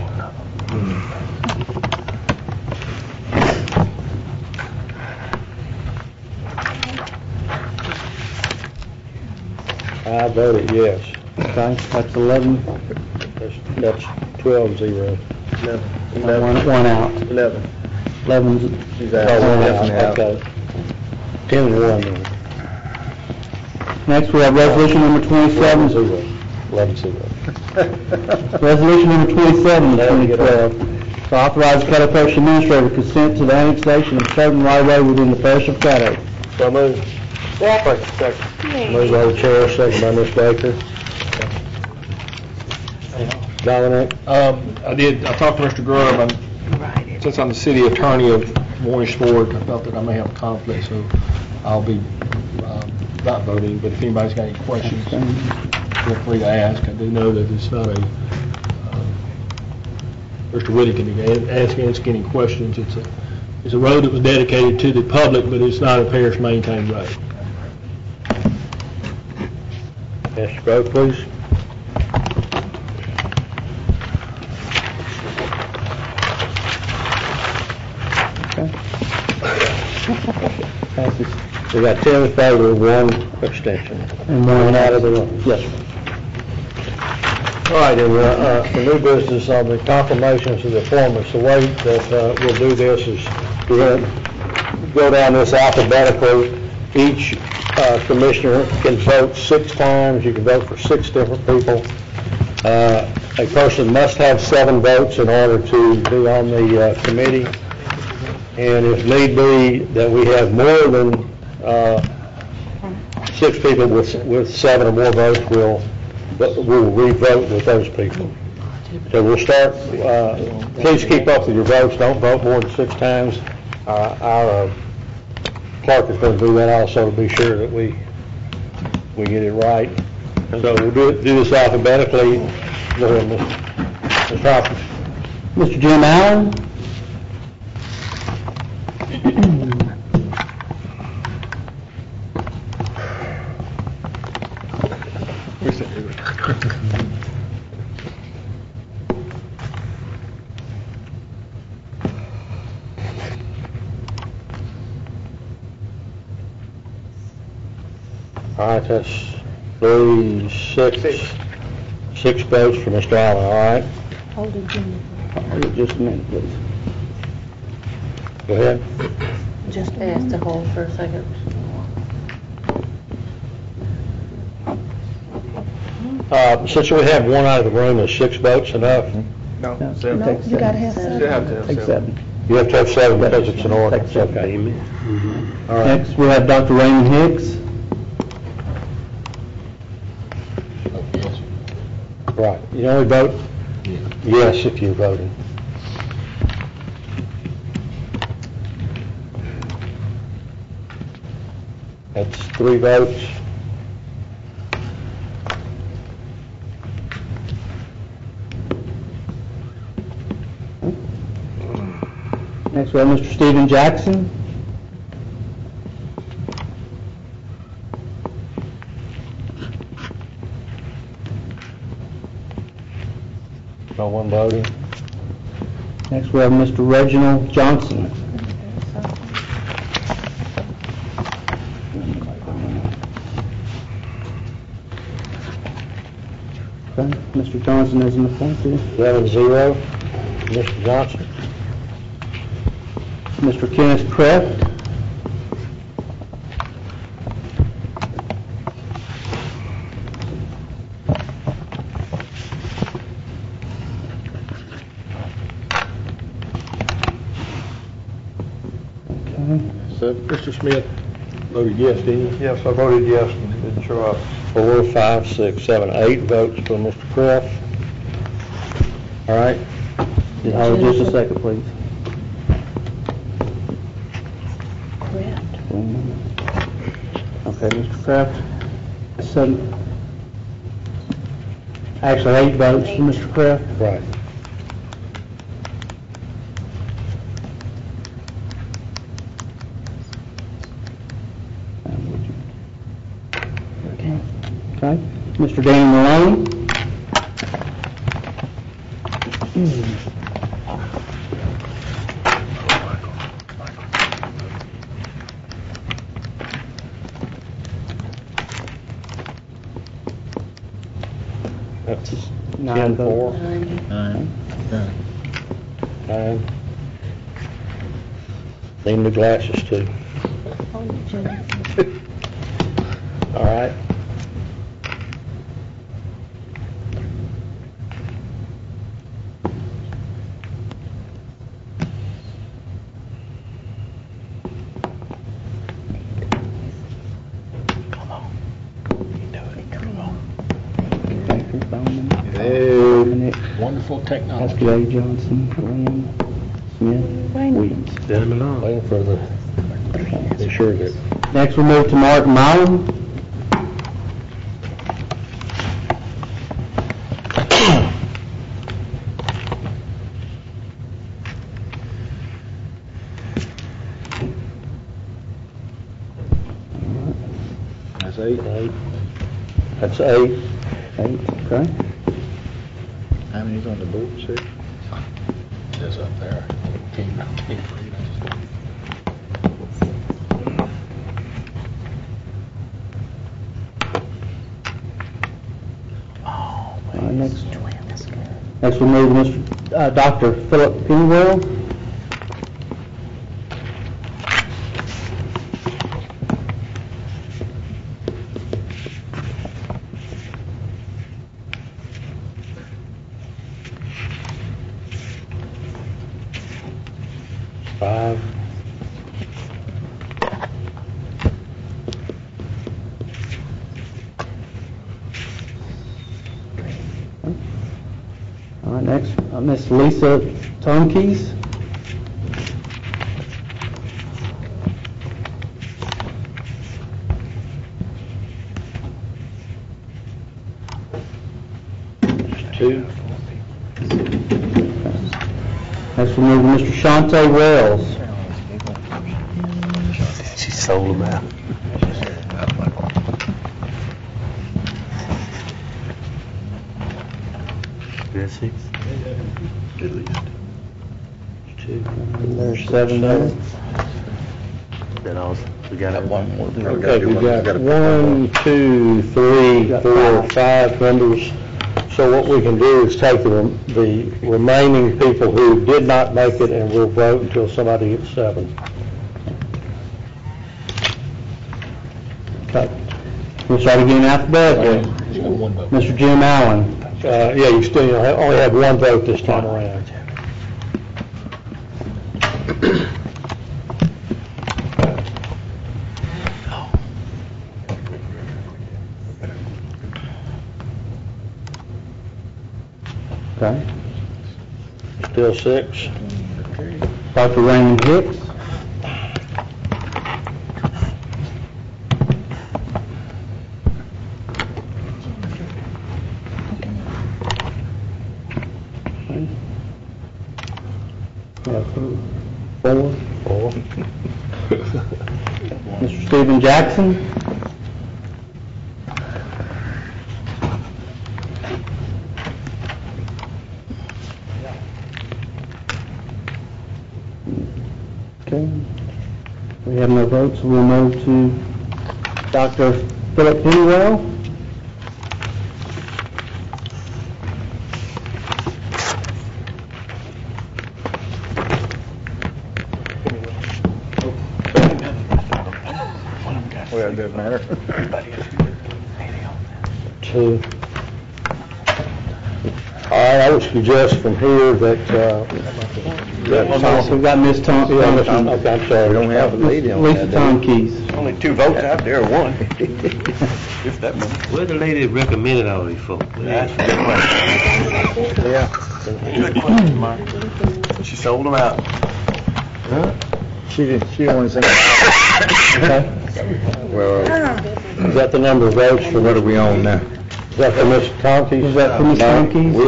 I voted yes. Okay, that's 11. That's 12-0. One out. 11. 11's She's Oh, out. one Definitely out, out. okay. 10-1 then. Next, we have resolution number 27. 11-0. Resolution number 27 of 2012, to authorize the Caddo Parish Administrator to consent to the annexation of certain right-of-way within the Parish of Caddo. So moved. Second. Moved by the chair, second by Ms. Baker. Dominic? I talked to Mr. Grubb, since I'm the city attorney of Morrisburg, I felt that I may have a conflict, so I'll be not voting, but if anybody's got any questions, feel free to ask. I do know that it's not Mr. Whitty can ask any questions. It's a road that was dedicated to the public, but it's not a parish maintained road. Ask your vote, please. We got 10 in favor, 1 abstention. And one out of the room. Yes, sir. All right, and for new business on the confirmations of the appointments, the way that we'll do this is we're going to go down this alphabetically. Each commissioner can vote 6 times. You can vote for 6 different people. A person must have 7 votes in order to be on the committee. And if need be that we have more than 6 people with 7 or more votes, we'll re-vote with those people. So we'll start, please keep up with your votes. Don't vote more than 6 times. Our clerk is going to do that also to be sure that we get it right. So we'll do this alphabetically. Go ahead, Mr. Hopkins. Mr. Jim Allen. All right, that's 6 votes for Mr. Allen, all right? Hold it, Jimmy. Hold it just a minute, please. Go ahead. Just ask to hold for a second. Since we have 1 out of the room, is 6 votes enough? No, you gotta have 7. Take 7. You have to have 7 because it's an ordinance, okay. All right. Next, we have Dr. Raymond Hicks. Right, you only vote yes if you're voting. That's 3 votes. Next, we have Mr. Stephen Jackson. No one voting. Next, we have Mr. Reginald Johnson. Okay, Mr. Johnson isn't appointed. 11-0. Mr. Johnson. Mr. Kenneth Kraft. So Mr. Smith voted yes, didn't he? Yes, I voted yes and didn't show up. 4, 5, 6, 7, 8 votes for Mr. Kraft. All right. Hold just a second, please. Okay, Mr. Kraft, actually 8 votes for Mr. Kraft. Right. Okay, Mr. Dan Malone. That's 9 10-4. votes. 9. Need new glasses too. All right. Wonderful technology. J. Johnson, William, Smith, Williams. Waiting for the, be sure that. Next, we'll move to Mark Mullen. That's 8. That's 8. 8, okay. How many's on the board, sir? It's up there. Next we'll move to Mr. Dr. Philip Pennywell. All right, next, Miss Lisa Tonkeys. Two. Next we'll move to Mr. Shante Wells. She sold them out. There's 6. At least. 2. There's 7 there. Then we got one more. Okay, we got 1, 2, 3, 4, 5 members. So what we can do is take the remaining people who did not make it, and we'll vote until somebody gets 7. Okay. We'll start again alphabetically. Mr. Jim Allen. Yeah, you still only have 1 vote this time around. Okay. Still 6. Dr. Raymond Hicks. Four. Mr. Stephen Jackson. Okay. We have no votes, so we'll move to Dr. Philip Pennywell. Well, it doesn't matter. 2. All right, I would suggest from here that, We've got Ms. Thompson. okay, I'm sorry. We don't have a lady on Lisa that. Tonkeys. Only 2 votes out there, 1. If that much. Where the lady that recommended all these folks? That's a good question. Yeah. Good question, Mark. She sold them out. She didn't want to say. Okay. Well, is that the number of votes for what are we on now? Is that for Mr. Tonkey? Is that for Mr. Tonkey? We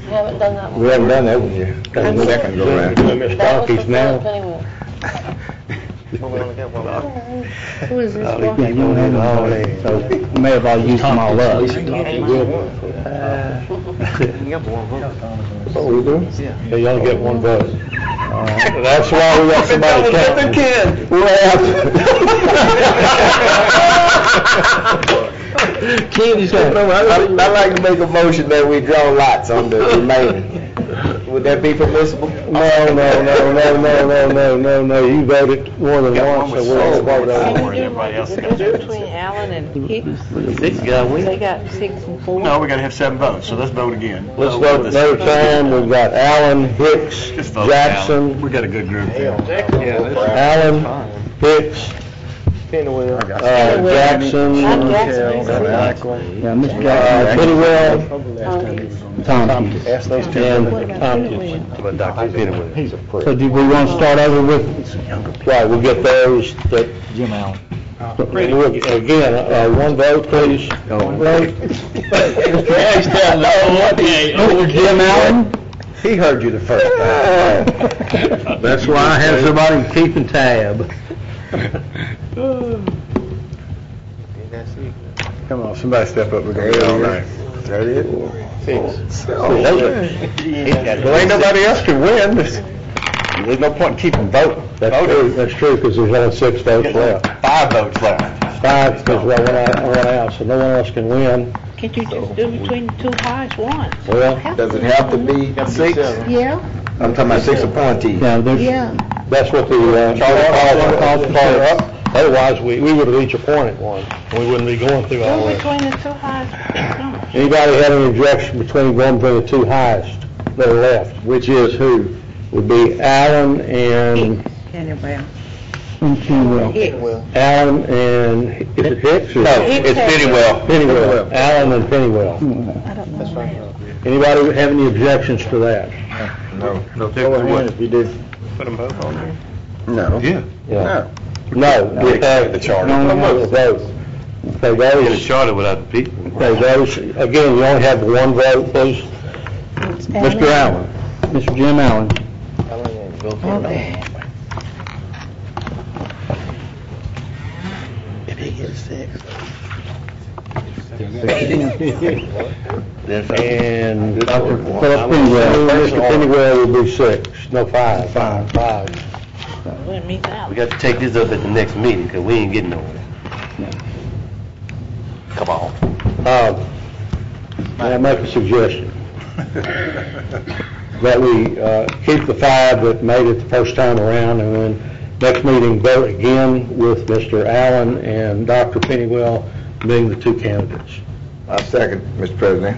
haven't done that one. We haven't done that one yet. That's the second go round. Mr. Tonkey's now. Who is this Oh, for? he don't have all that. So we may have all used them all up. What we do? Yeah, you only get one vote. That's why we got somebody counting. Kenny's I'd like to make a motion that we draw lots on the remaining. Would that be permissible? No. You voted more than once, so we're all voting on it. Between Allen and Hicks, Six got win. they got 6 and 4. No, we gotta have 7 votes, so let's vote again. Let's vote another time. We've got Allen, Hicks, Just vote Jackson. Alan. We got a good group there. Allen, Hicks, Jackson, I'm Jackson. Yeah, Mr. Jackson, Pennywell, Tompkins. and Tompkins. He's a prick. So do we want to start over with Right, we'll get those that, Jim Allen? again, one vote, please. Mr. Jim Allen? He heard you the first time. That's why I have somebody keeping tab. Come on, somebody step up, we're gonna get all night. Is that it? Well, ain't nobody else can win. There's no point in keeping voting. That's true, because there's only 6 votes left. 5 votes left. 5, because one out, so no one else can win. Can't you just do between the 2 highest ones? Well, Does it have to be 6? Yeah, I'm talking about 6 appointees. Yeah, there's, yeah. that's what the charter calls for. Otherwise, we would have each appointed one, and we wouldn't be going through all Do this. between the 2 highest numbers. Anybody have any objection between going between the 2 highest that are left? Which is who? Would be Allen and, Pennywell. Allen and, is it Hicks? No, it's Pennywell. Pennywell, Allen and Pennywell. I don't know. Anybody have any objections to that? No. Go ahead if you do. Put them both on there. No. Yeah. No, we have the charter. no vote. Okay, Get a those, charter without the people. okay, those, again, you only have one vote, please. Mr. Allen. Mr. Jim Allen. Okay. If he gets 6. And Dr. Mr. Pennywell will be 6, no, 5. Wouldn't meet that. We got to take this up at the next meeting, because we ain't getting nowhere. Come on. May I make a suggestion? That we keep the 5 that made it the first time around, and then next meeting vote again with Mr. Allen and Dr. Pennywell being the 2 candidates. I second, Mr. President.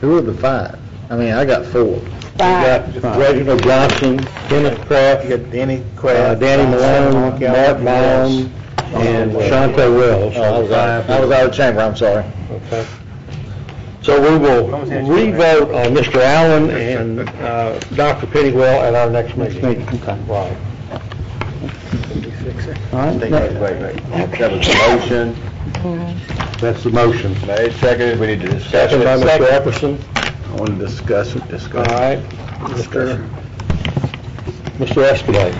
Who are the 5? I mean, I got 4. We got Reginald Johnson, Kenneth Kraft, Danny Danny Malone, Mark Malone, and Shante Wells. I was out of chamber, I'm sorry. Okay. So we will re-vote on Mr. Allen and Dr. Pennywell at our next meeting. Okay. Right. All right. That was the motion. That's the motion. Made, seconded, we need to discuss Second by it. Mr. Epperson. I want to discuss it. All right. Mr. Escalade.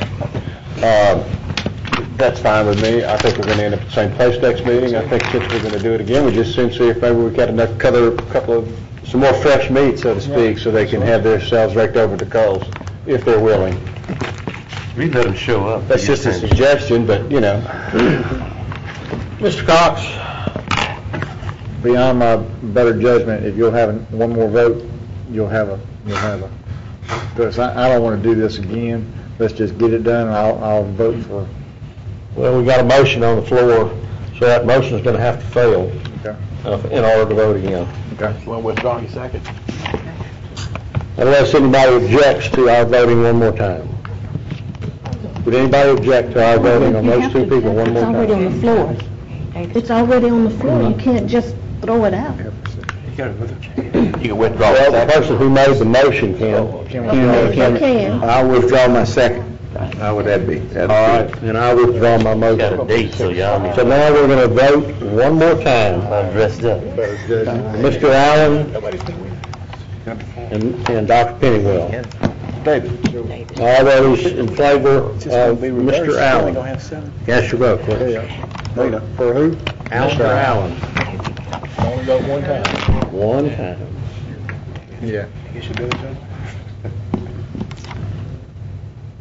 That's fine with me. I think we're going to end up at the same place next meeting. I think since we're going to do it again, we just soon see if maybe we got enough couple of some more fresh meat, so to speak, so they can have themselves raked over the coals, if they're willing. We let them show up. That's just a suggestion, but, you know. Mr. Cox. Beyond my better judgment, if you'll have one more vote, you'll have a, because I don't want to do this again. Let's just get it done, and I'll vote for. Well, we got a motion on the floor, so that motion is going to have to fail in order to vote again. Okay. Well, withdraw your second. Unless anybody objects to our voting one more time. Would anybody object to our voting on those 2 people one more It's already on time? the floor. It's already on the floor. You can't just throw it out. You can withdraw Well, your the person who made the motion can. You can. I'll withdraw my second. How would that be? All right, and I withdraw my motion. Got a date, so y'all need So now we're going to vote one more time. I'm dressed up. Mr. Allen and Dr. Pennywell. David. All those in favor of Mr. Allen, cast your vote, please. For who? Mr. Allen. Only vote one time. One time. Yeah. You should do it, John.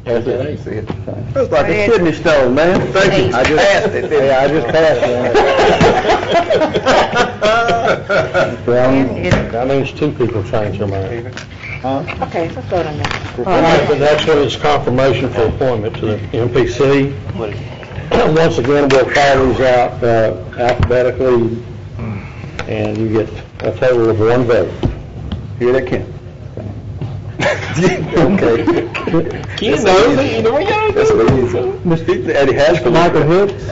That's like a kidney stone, man. Thank you. I just passed it. Yeah, I just passed it. Well, that means two people changed their mind. Okay, let's vote on that. All right, the next one is confirmation for appointment to the MPC. Once again, we'll call these out alphabetically, and you get a total of one vote. Here they come. Okay. You know, we gotta That's what it is. Mr. Eddie Haskell. Michael Hicks?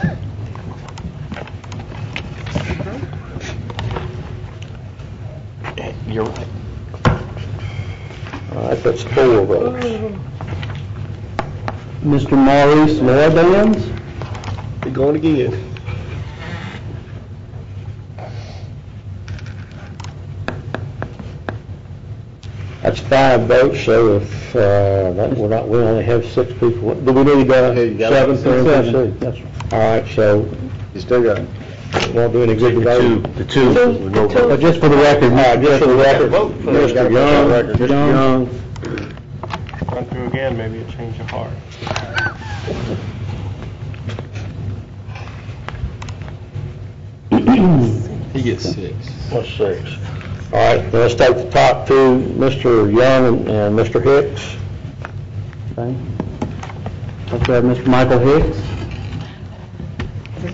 You're right. All right, that's 4 votes. Mr. Maurice Lorbans? You're going again. That's 5 votes, so if, we only have 6 people. Do we need 7 for MPC? That's all right, so You still got it. won't do any good to vote. The two. No vote. But just for the record, All right, just for the record, Mr. Young, Mr. Young, Run through again, maybe it'll change your heart. He gets 6. what's 6? All right, let's take the top 2, Mr. Young and Mr. Hicks. okay. Let's have Mr. Michael Hicks.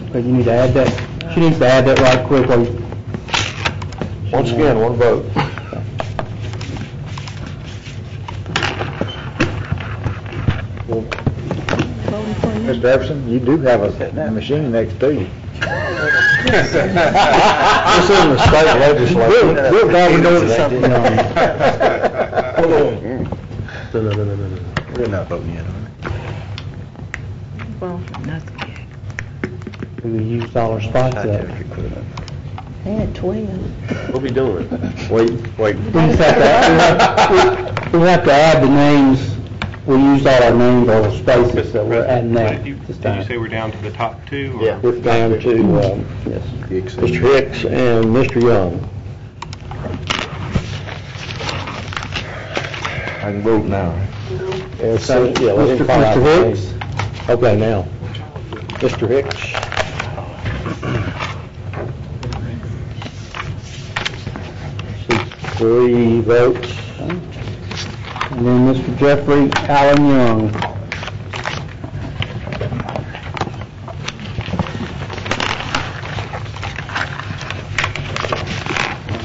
Okay, you need to add that, she needs to add that right quickly. Once again, one vote. Mr. Everson, you do have a machine next to you. This isn't the state legislature. We're probably doing something No. We're not voting yet, Well, nothing. We used all our spots up. They had 12. What we doing? Wait. We just we have to add the names, we used all our names, all the spaces, so we're adding that this Did you time. say we're down to the top 2? or- Yeah. We're down to, yes, Mr. Hicks and Mr. Young. I can vote now. Let's call out the names. Okay, now, Mr. Hicks. 3 votes. And then Mr. Jeffrey Allen Young.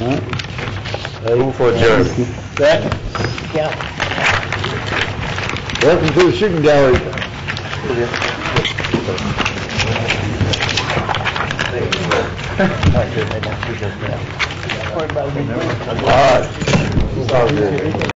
All right. Move for adjournment. Second. Welcome to the shooting gallery. All right.